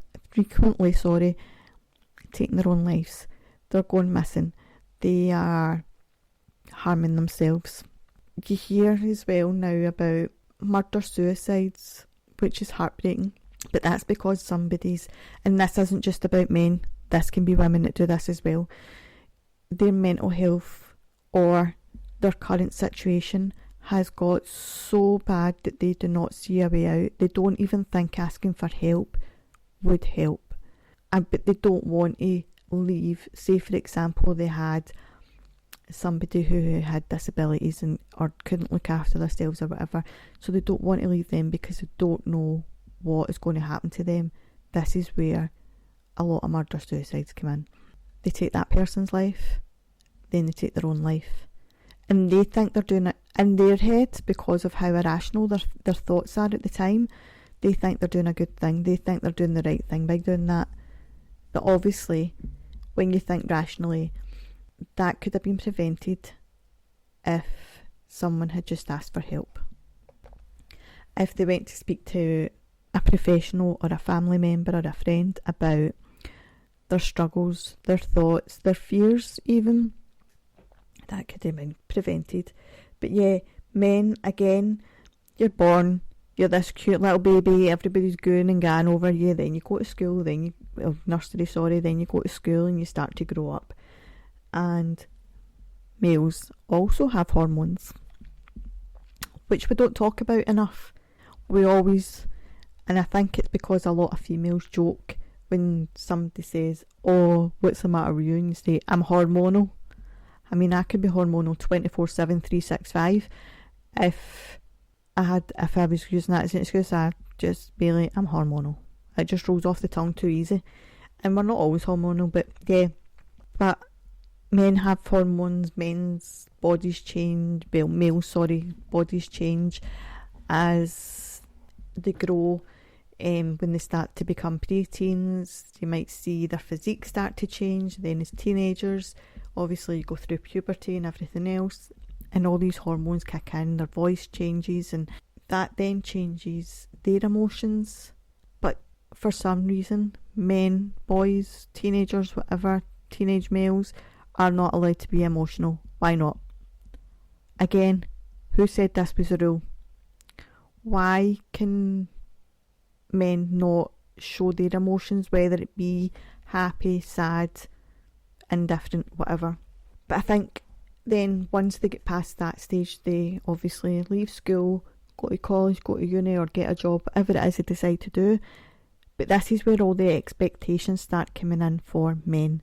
taking their own lives. They're going missing. They are harming themselves. You hear as well now about murder-suicides, which is heartbreaking. But that's because somebody's, and this isn't just about men, this can be women that do this as well, their mental health or their current situation has got so bad that they do not see a way out. They don't even think asking for help would help. But they don't want to leave. Say, for example, they had somebody who had disabilities or couldn't look after themselves or whatever, so they don't want to leave them because they don't know what is going to happen to them, this is where a lot of murder-suicides come in. They take that person's life, then they take their own life. And they think they're doing it in their head because of how irrational their thoughts are at the time. They think they're doing a good thing. They think they're doing the right thing by doing that. But obviously, when you think rationally, that could have been prevented if someone had just asked for help. If they went to speak to a professional or a family member or a friend about their struggles, their thoughts, their fears even, that could have been prevented. But yeah, men, again, you're born, you're this cute little baby, everybody's gooing and going over you, then you go to school, then you, then you go to school and you start to grow up. And males also have hormones, which we don't talk about enough. We always, and I think it's because a lot of females joke when somebody says, oh, what's the matter with you? And you say, I'm hormonal. I mean, I could be hormonal 24/7, 365. If I was using that as an excuse, I'd just be like, I'm hormonal. It just rolls off the tongue too easy. And we're not always hormonal, but yeah. But men have hormones, men's bodies change, males, bodies change as they grow. When they start to become preteens, you might see their physique start to change. Then as teenagers, obviously you go through puberty and everything else, and all these hormones kick in, their voice changes, and that then changes their emotions. But for some reason, men, boys, teenagers, whatever, teenage males are not allowed to be emotional. Why not? Again, who said this was a rule? Why can men not show their emotions, whether it be happy, sad, indifferent, whatever? But I think then once they get past that stage, they obviously leave school, go to college, go to uni, or get a job, whatever it is they decide to do. But this is where all the expectations start coming in for men,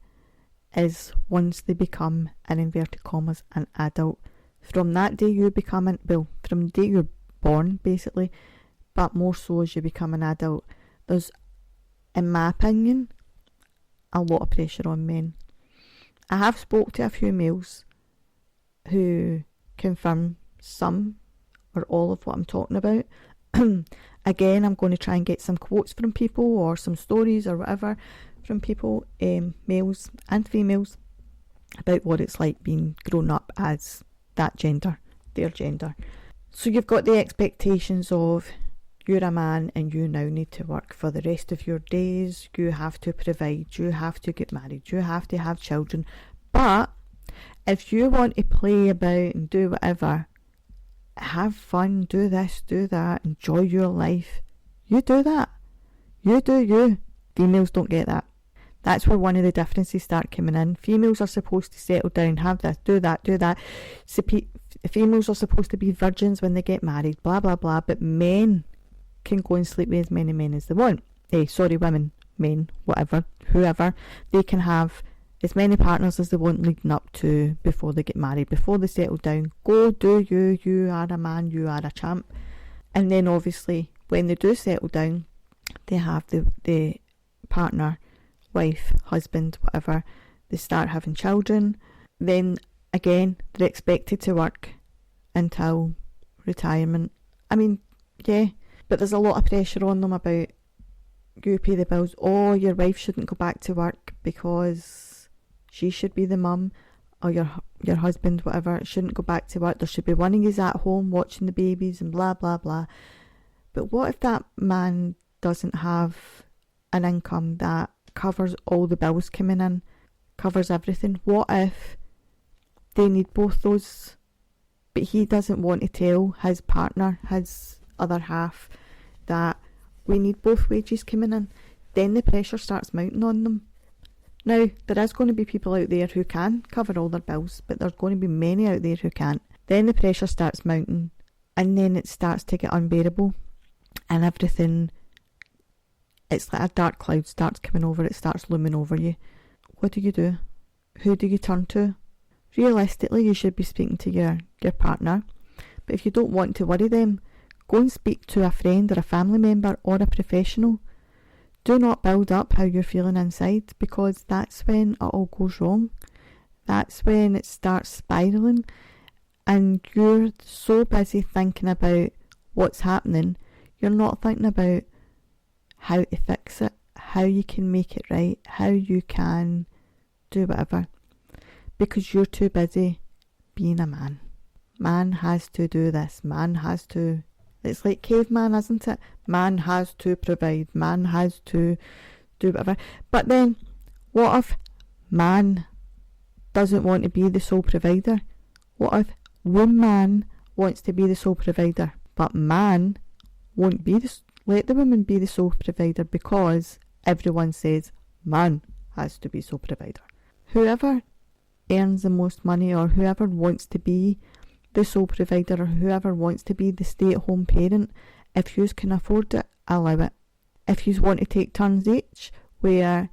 is once they become, in inverted commas, an adult. From that day you become, from the day you're born basically, but more so as you become an adult, there's, in my opinion, a lot of pressure on men. I have spoke to a few males who confirm some or all of what I'm talking about. Again, I'm going to try and get some quotes from people or some stories or whatever from people, males and females, about what it's like being grown up as that gender, their gender. So you've got the expectations of, you're a man and you now need to work for the rest of your days, you have to provide, you have to get married, you have to have children. But if you want to play about and do whatever, have fun, do this, do that, enjoy your life, you do that. You do you. Females don't get that. That's where one of the differences start coming in. Females are supposed to settle down, have this, do that, do that. Females are supposed to be virgins when they get married, blah, blah, blah. But men can go and sleep with as many men as they want. Women, men, whatever, whoever. They can have as many partners as they want leading up to before they get married, before they settle down. Go, do you. You are a man, you are a champ. And then obviously, when they do settle down, they have the partner, wife, husband, whatever. They start having children. Then again, they're expected to work until retirement. I mean, yeah, but there's a lot of pressure on them about, you pay the bills. Oh, your wife shouldn't go back to work because she should be the mum, or your husband, whatever, shouldn't go back to work. There should be one of you at home watching the babies and blah, blah, blah. But what if that man doesn't have an income that covers all the bills coming in, covers everything? What if they need both those, but he doesn't want to tell his partner, his other half, that we need both wages coming in? Then the pressure starts mounting on them. Now, there is going to be people out there who can cover all their bills, but there's going to be many out there who can't. Then the pressure starts mounting, and then it starts to get unbearable, and everything, it's like a dark cloud starts coming over, it starts looming over you. What do you do? Who do you turn to? Realistically, you should be speaking to your partner, but if you don't want to worry them, Go and speak to a friend or a family member or a professional. Do not build up how you're feeling inside, because that's when it all goes wrong. That's when it starts spiralling and you're so busy thinking about what's happening, you're not thinking about how to fix it, how you can make it right, how you can do whatever, because you're too busy being a man. Man has to do this, man has to... It's like caveman, isn't it? Man has to provide, man has to do whatever. But then, what if man doesn't want to be the sole provider? What if woman wants to be the sole provider, but man won't let the woman be the sole provider because everyone says man has to be sole provider? Whoever earns the most money, or whoever wants to be the sole provider, or whoever wants to be the stay-at-home parent, if yous can afford it, allow it. If yous want to take turns each, where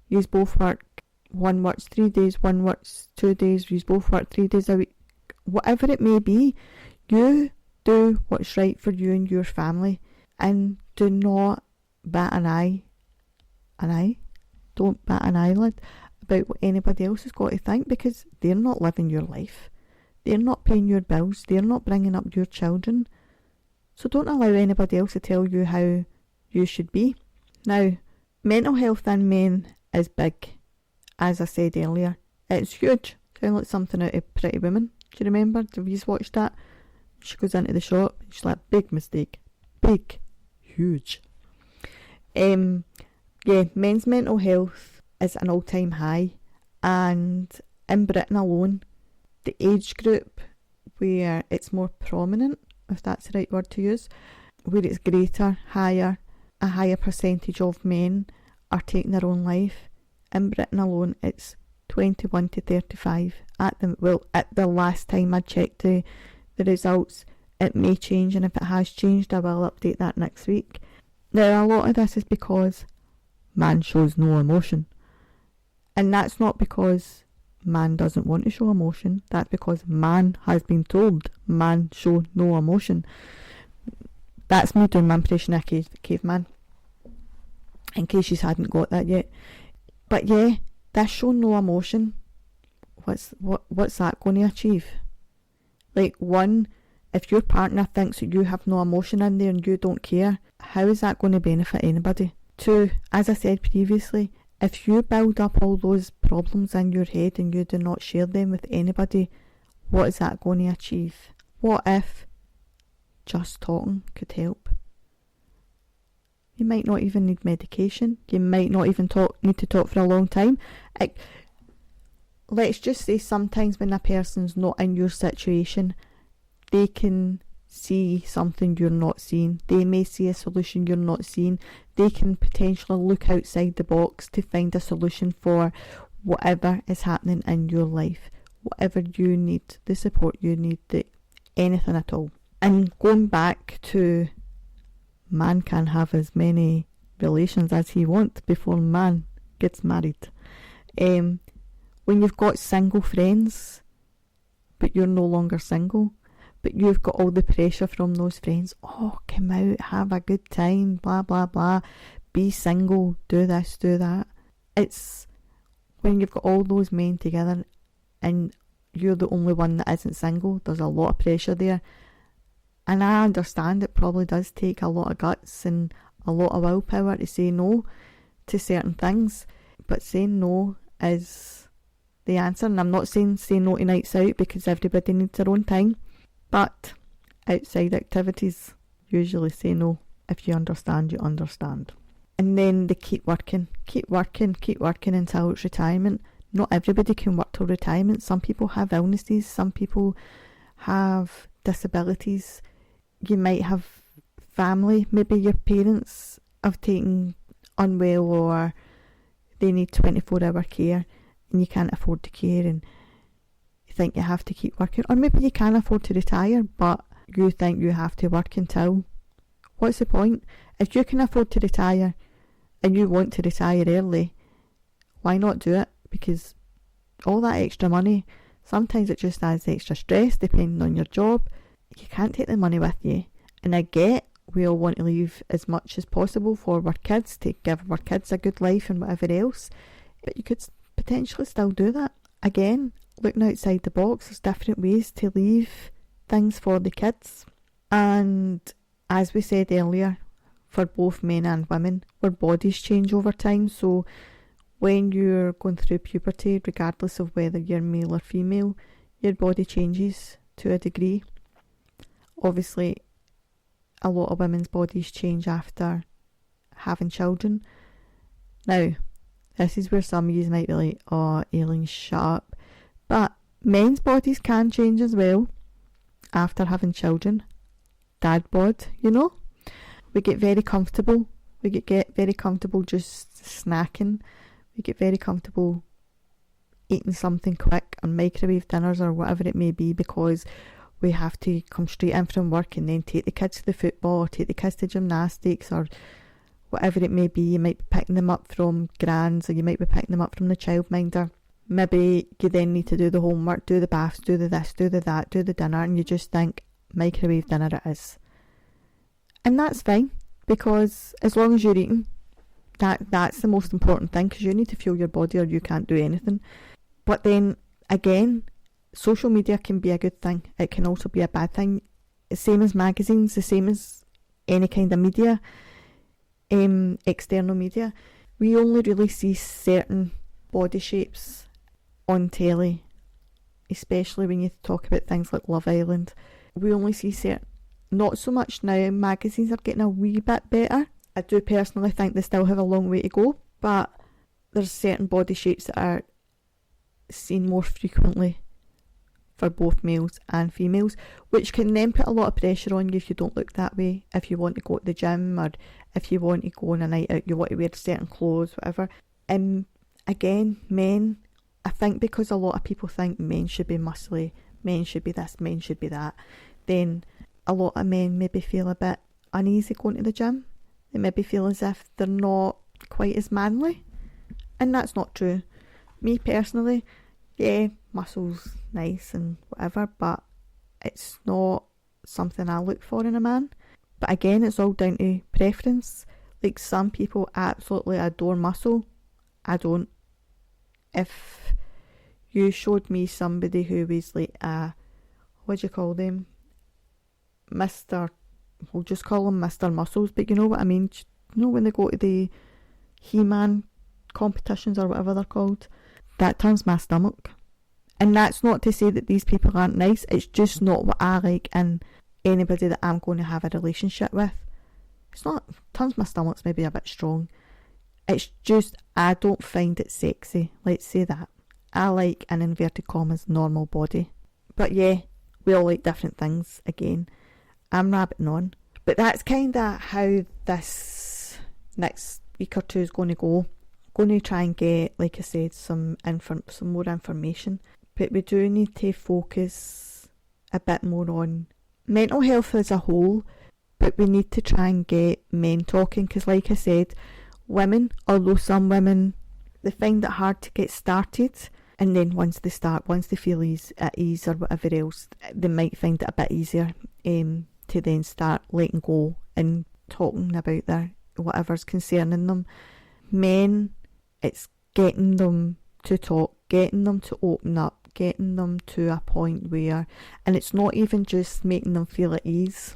yous both work, one works 3 days, one works 2 days, yous both work 3 days a week, whatever it may be, you do what's right for you and your family, and do not bat an eye. Don't bat an eyelid about what anybody else has got to think, because they're not living your life. They're not paying your bills. They're not bringing up your children. So don't allow anybody else to tell you how you should be. Now, mental health in men is big. As I said earlier, it's huge. Sounds like something out of Pretty Woman. Do you remember? Have you watched that? She goes into the shop. She's like, big mistake. Big. Huge. Men's mental health is an all-time high. And in Britain alone, the age group where it's more prominent, if that's the right word to use, where it's a higher percentage of men are taking their own life. In Britain alone, it's 21 to 35. At the last time I checked the results, it may change, and if it has changed, I will update that next week. Now, a lot of this is because man shows no emotion. And that's not because man doesn't want to show emotion. That's because man has been told man show no emotion. That's me doing my impression of a caveman, in case you hadn't got that yet. But yeah, this show no emotion, what's that going to achieve? Like, one, if your partner thinks that you have no emotion in there and you don't care, how is that going to benefit anybody? Two, as I said previously, if you build up all those problems in your head and you do not share them with anybody, what is that going to achieve? What if just talking could help? You might not even need medication. You might not even need to talk for a long time. Let's just say sometimes when a person's not in your situation, they can see something you're not seeing. They may see a solution you're not seeing. They can potentially look outside the box to find a solution for whatever is happening in your life. Whatever you need, the support you need, anything at all. And going back to man can have as many relations as he wants before man gets married. When you've got single friends, but you're no longer single, but you've got all the pressure from those friends, oh, come out, have a good time, blah, blah, blah, be single, do this, do that. It's when you've got all those men together and you're the only one that isn't single, there's a lot of pressure there. And I understand it probably does take a lot of guts and a lot of willpower to say no to certain things, but saying no is the answer. And I'm not saying say no to nights out, because everybody needs their own time. But outside activities, usually say no. If you understand, you understand. And then they keep working until it's retirement. Not everybody can work till retirement. Some people have illnesses. Some people have disabilities. You might have family. Maybe your parents have taken unwell, or they need 24-hour care and you can't afford to care, and you think you have to keep working. Or maybe you can afford to retire, but you think you have to work until... What's the point? If you can afford to retire and you want to retire early, why not do it? Because all that extra money, sometimes it just adds extra stress depending on your job. You can't take the money with you, And I get we all want to leave as much as possible for our kids, to give our kids a good life and whatever else, but you could potentially still do that. Again, looking outside the box, there's different ways to leave things for the kids. And as we said earlier, for both men and women, our bodies change over time. So when you're going through puberty, regardless of whether you're male or female, your body changes to a degree. Obviously, a lot of women's bodies change after having children. Now, this is where some of you might be like, oh, Aileen, shut up. But men's bodies can change as well after having children. Dad bod, you know? We get very comfortable. We get very comfortable just snacking. We get very comfortable eating something quick on microwave dinners or whatever it may be, because we have to come straight in from work and then take the kids to the football or take the kids to gymnastics or whatever it may be. You might be picking them up from Gran's, or you might be picking them up from the childminder. Maybe you then need to do the homework, do the baths, do the this, do the that, do the dinner, and you just think, microwave dinner it is. And that's fine, because as long as you're eating, that's the most important thing, because you need to fuel your body or you can't do anything. But then again, social media can be a good thing. It can also be a bad thing. The same as magazines, the same as any kind of media, external media. We only really see certain body shapes on telly, especially when you talk about things like Love Island. We only see certain, not so much now. Magazines are getting a wee bit better. I do personally think they still have a long way to go, but there's certain body shapes that are seen more frequently for both males and females, which can then put a lot of pressure on you if you don't look that way. If you want to go to the gym, or if you want to go on a night out, you want to wear certain clothes, whatever. And again, men, I think because a lot of people think men should be muscly, men should be this, men should be that, then a lot of men maybe feel a bit uneasy going to the gym. They maybe feel as if they're not quite as manly, and that's not true. Me personally, yeah, muscles nice and whatever, but it's not something I look for in a man. But again, it's all down to preference. Like, some people absolutely adore muscle. I don't. If you showed me somebody who was like a, what do you call them? We'll just call them Mr. Muscles, but you know what I mean? You know when they go to the He-Man competitions or whatever they're called? That turns my stomach. And that's not to say that these people aren't nice, it's just not what I like in anybody that I'm going to have a relationship with. It's not, turns my stomach's maybe a bit strong. It's just, I don't find it sexy, let's say that. I like, in inverted commas, normal body. But yeah, we all like different things. Again, I'm rabbiting on. But that's kind of how this next week or two is going to go. Going to try and get, like I said, some more information. But we do need to focus a bit more on mental health as a whole. But we need to try and get men talking, because like I said, women, although some women, they find it hard to get started, and then once they feel at ease or whatever else, they might find it a bit easier to then start letting go and talking about their whatever's concerning them. Men, it's getting them to talk, getting them to open up, getting them to a point where, and it's not even just making them feel at ease,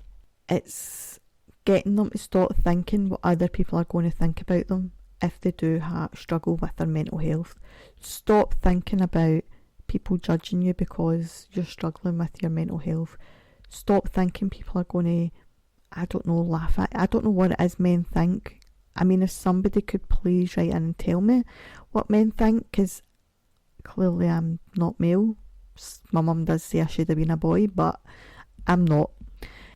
it's getting them to stop thinking what other people are going to think about them if they do struggle with their mental health. Stop thinking about people judging you because you're struggling with your mental health. Stop thinking people are going to, laugh at. I don't know what it is men think. I mean, if somebody could please write in and tell me what men think, because clearly I'm not male. My mum does say I should have been a boy, but I'm not.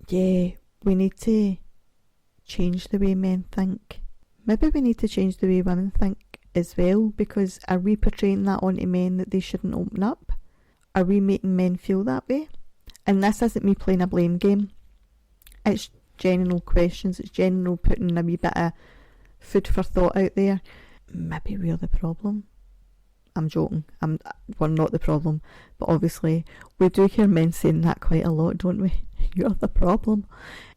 Yeah, we need to change the way men think. Maybe we need to change the way women think as well, because are we portraying that onto men that they shouldn't open up? Are we making men feel that way? And this isn't me playing a blame game. It's general questions. It's general putting a wee bit of food for thought out there. Maybe we're the problem. I'm joking. We're not the problem. But obviously, we do hear men saying that quite a lot, don't we? You're the problem.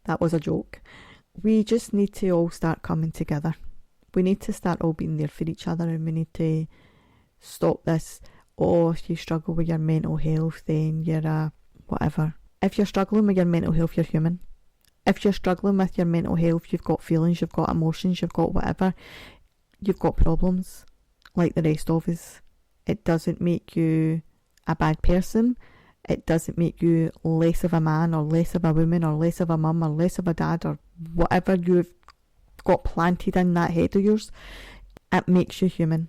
That was a joke. We just need to all start coming together. We need to start all being there for each other, and we need to stop this, oh, if you struggle with your mental health, then you're a whatever. If you're struggling with your mental health, you're human. If you're struggling with your mental health, you've got feelings, you've got emotions, you've got whatever. You've got problems like the rest of us. It doesn't make you a bad person. It doesn't make you less of a man or less of a woman or less of a mum or less of a dad or whatever you've got planted in that head of yours. It makes you human.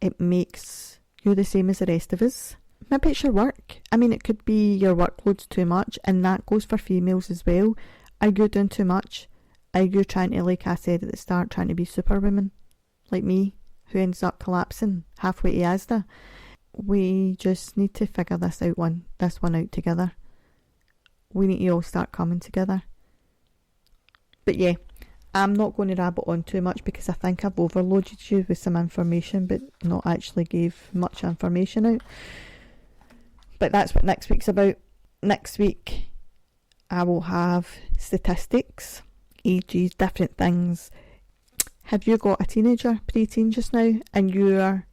It makes you the same as the rest of us. Maybe it's your work. I mean, it could be your workload's too much, and that goes for females as well. Are you doing too much? Are you trying to, like I said at the start, trying to be superwoman like me, who ends up collapsing halfway to Asda? We just need to figure this one out together. We need to all start coming together. But yeah, I'm not going to rabbit on too much because I think I've overloaded you with some information but not actually gave much information out. But that's what next week's about. Next week I will have statistics, ages, different things. Have you got a teenager, preteen just now, and you're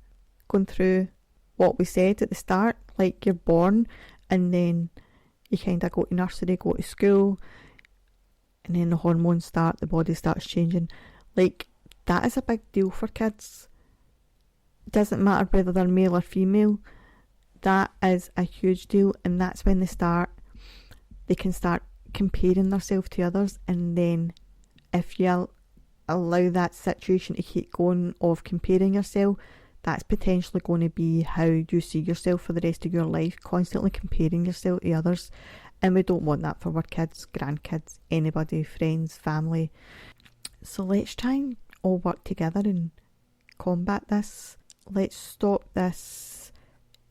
going through what we said at the start, like you're born and then you kind of go to nursery, go to school, and then the hormones start, the body starts changing. Like, that is a big deal for kids. It doesn't matter whether they're male or female. That is a huge deal, and that's when they can start comparing themselves to others, and then if you allow that situation to keep going of comparing yourself, that's potentially going to be how you see yourself for the rest of your life, constantly comparing yourself to others. And we don't want that for our kids, grandkids, anybody, friends, family. So let's try and all work together and combat this. Let's stop this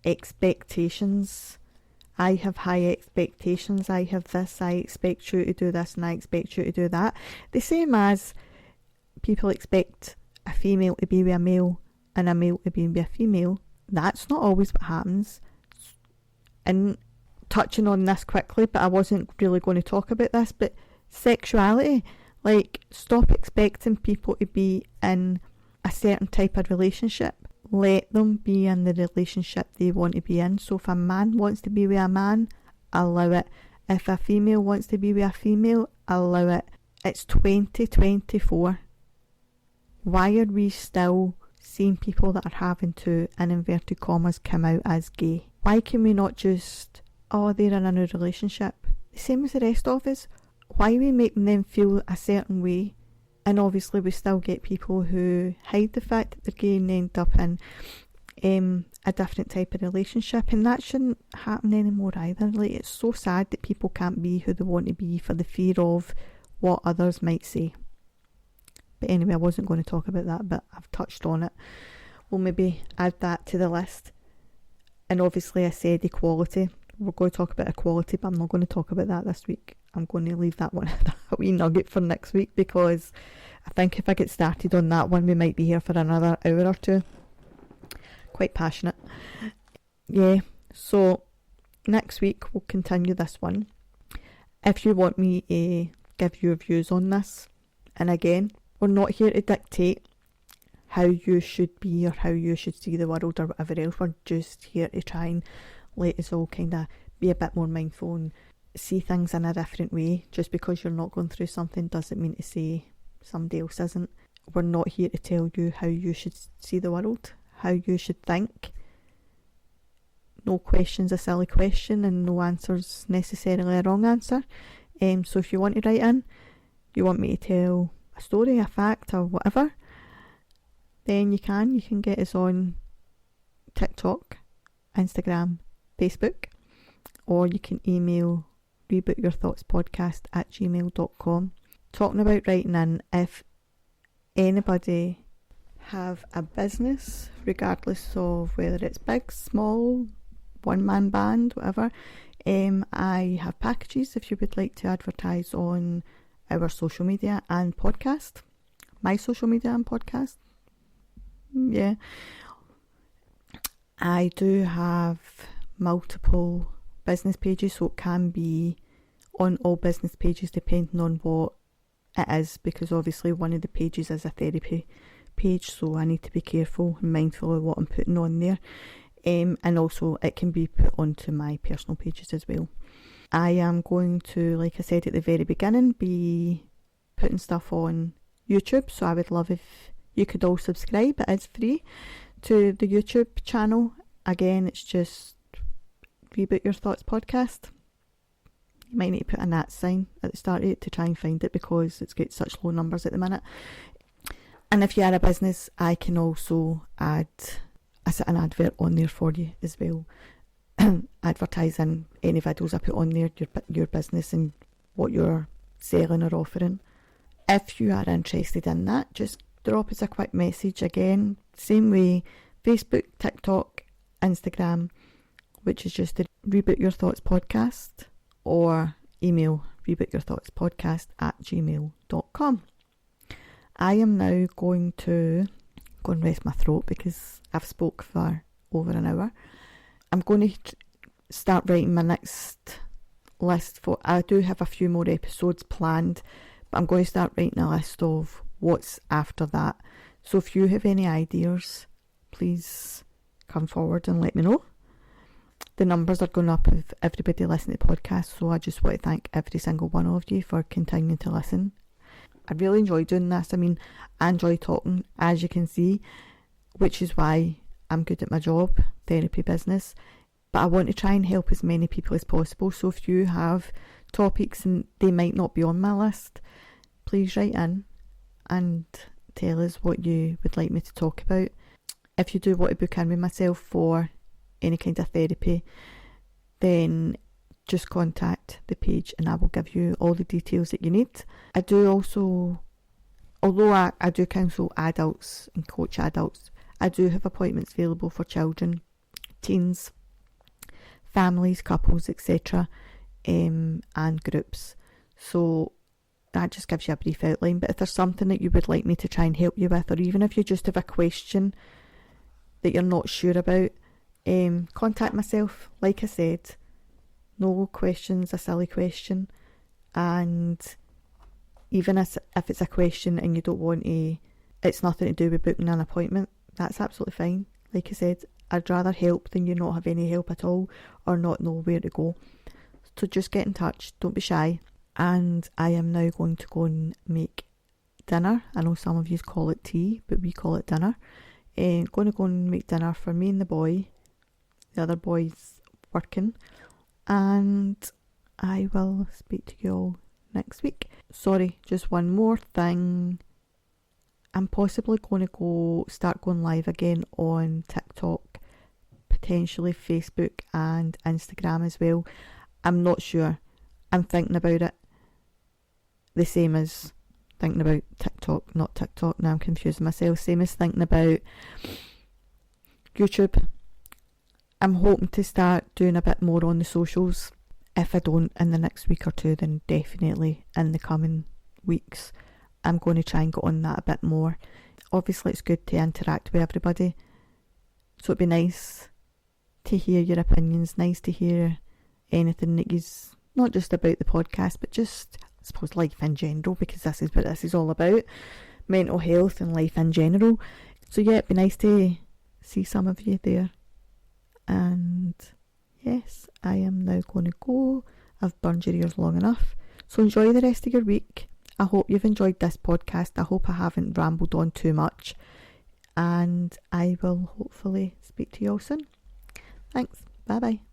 expectations. I have high expectations. I have this. I expect you to do this and I expect you to do that. The same as people expect a female to be with a male and a male to be with a female. That's not always what happens. And touching on this quickly, but I wasn't really going to talk about this, but sexuality, like, stop expecting people to be in a certain type of relationship. Let them be in the relationship they want to be in. So if a man wants to be with a man, allow it. If a female wants to be with a female, allow it. It's 2024. Why are we still seeing people that are having to, in inverted commas, come out as gay? Why can we not just, oh, they're in a new relationship, the same as the rest of us? Why are we making them feel a certain way? And obviously we still get people who hide the fact that they're gay and end up in a different type of relationship, and that shouldn't happen anymore either. Like, it's so sad that people can't be who they want to be for the fear of what others might say. But anyway, I wasn't going to talk about that, but I've touched on it. We'll maybe add that to the list. And obviously I said equality. We're going to talk about equality, but I'm not going to talk about that this week. I'm going to leave that one a wee nugget for next week, because I think if I get started on that one, we might be here for another hour or two. Quite passionate. Yeah, so next week we'll continue this one. If you want me to give your views on this, and again, we're not here to dictate how you should be or how you should see the world or whatever else. We're just here to try and let us all kind of be a bit more mindful and see things in a different way. Just because you're not going through something doesn't mean to say somebody else isn't. We're not here to tell you how you should see the world, how you should think. No question's a silly question, and no answer's necessarily a wrong answer. So if you want to write in, you want me to tell a story, a fact, or whatever, then you can get us on TikTok, Instagram, Facebook, or you can email rebootyourthoughtspodcast@gmail.com. Talking about writing in, if anybody have a business, regardless of whether it's big, small, one-man band, whatever, I have packages if you would like to advertise on our social media and podcast. My social media and podcast. Yeah. I do have multiple business pages, so it can be on all business pages depending on what it is, because obviously one of the pages is a therapy page, so I need to be careful and mindful of what I'm putting on there. And also it can be put onto my personal pages as well. I am going to, like I said at the very beginning, be putting stuff on YouTube, so I would love if you could all subscribe. It is free to the YouTube channel. Again, it's just Reboot Your Thoughts Podcast. You might need to put a @ sign at the start of it to try and find it, because it's got such low numbers at the minute. And if you are a business, I can also add an advert on there for you as well, advertising any videos I put on there, your business and what you're selling or offering. If you are interested in that, just drop us a quick message. Again, same way, Facebook, TikTok, Instagram, which is just the Reboot Your Thoughts Podcast, or email rebootyourthoughtspodcast@gmail.com. I am now going to go and rest my throat because I've spoke for over an hour. I'm going to start writing my next list for, I do have a few more episodes planned, but I'm going to start writing a list of what's after that. So if you have any ideas, please come forward and let me know. The numbers are going up of everybody listening to the podcast, so I just want to thank every single one of you for continuing to listen. I really enjoy doing this. I mean, I enjoy talking, as you can see, which is why I'm good at my job, therapy business. But I want to try and help as many people as possible. So if you have topics and they might not be on my list, please write in and tell us what you would like me to talk about. If you do want to book in with myself for any kind of therapy, then just contact the page and I will give you all the details that you need. I do also, although I do counsel adults and coach adults, I do have appointments available for children, teens, families, couples, etc., and groups. So that just gives you a brief outline. But if there's something that you would like me to try and help you with, or even if you just have a question that you're not sure about, contact myself. Like I said, no question's a silly question, and even if it's a question and you don't want to, it's nothing to do with booking an appointment, that's absolutely fine. Like I said, I'd rather help than you not have any help at all or not know where to go. So just get in touch, don't be shy. And I am now going to go and make dinner. I know some of you call it tea, but we call it dinner. Going to go and make dinner for me and the boy. The other boy's working. And I will speak to you all next week. Sorry, just one more thing. I'm possibly going to start going live again on TikTok, potentially Facebook and Instagram as well. I'm not sure. I'm thinking about it. The same as thinking about TikTok, not TikTok. Now I'm confusing myself. Same as thinking about YouTube. I'm hoping to start doing a bit more on the socials. If I don't in the next week or two, then definitely in the coming weeks, I'm going to try and get on that a bit more. Obviously, it's good to interact with everybody. So it'd be nice to hear your opinions, nice to hear anything that is not just about the podcast, but just, I suppose, life in general, because this is what this is all about. Mental health and life in general. So yeah, it'd be nice to see some of you there. And yes, I am now going to go. I've burned your ears long enough. So enjoy the rest of your week. I hope you've enjoyed this podcast. I hope I haven't rambled on too much. And I will hopefully speak to you all soon. Thanks. Bye bye.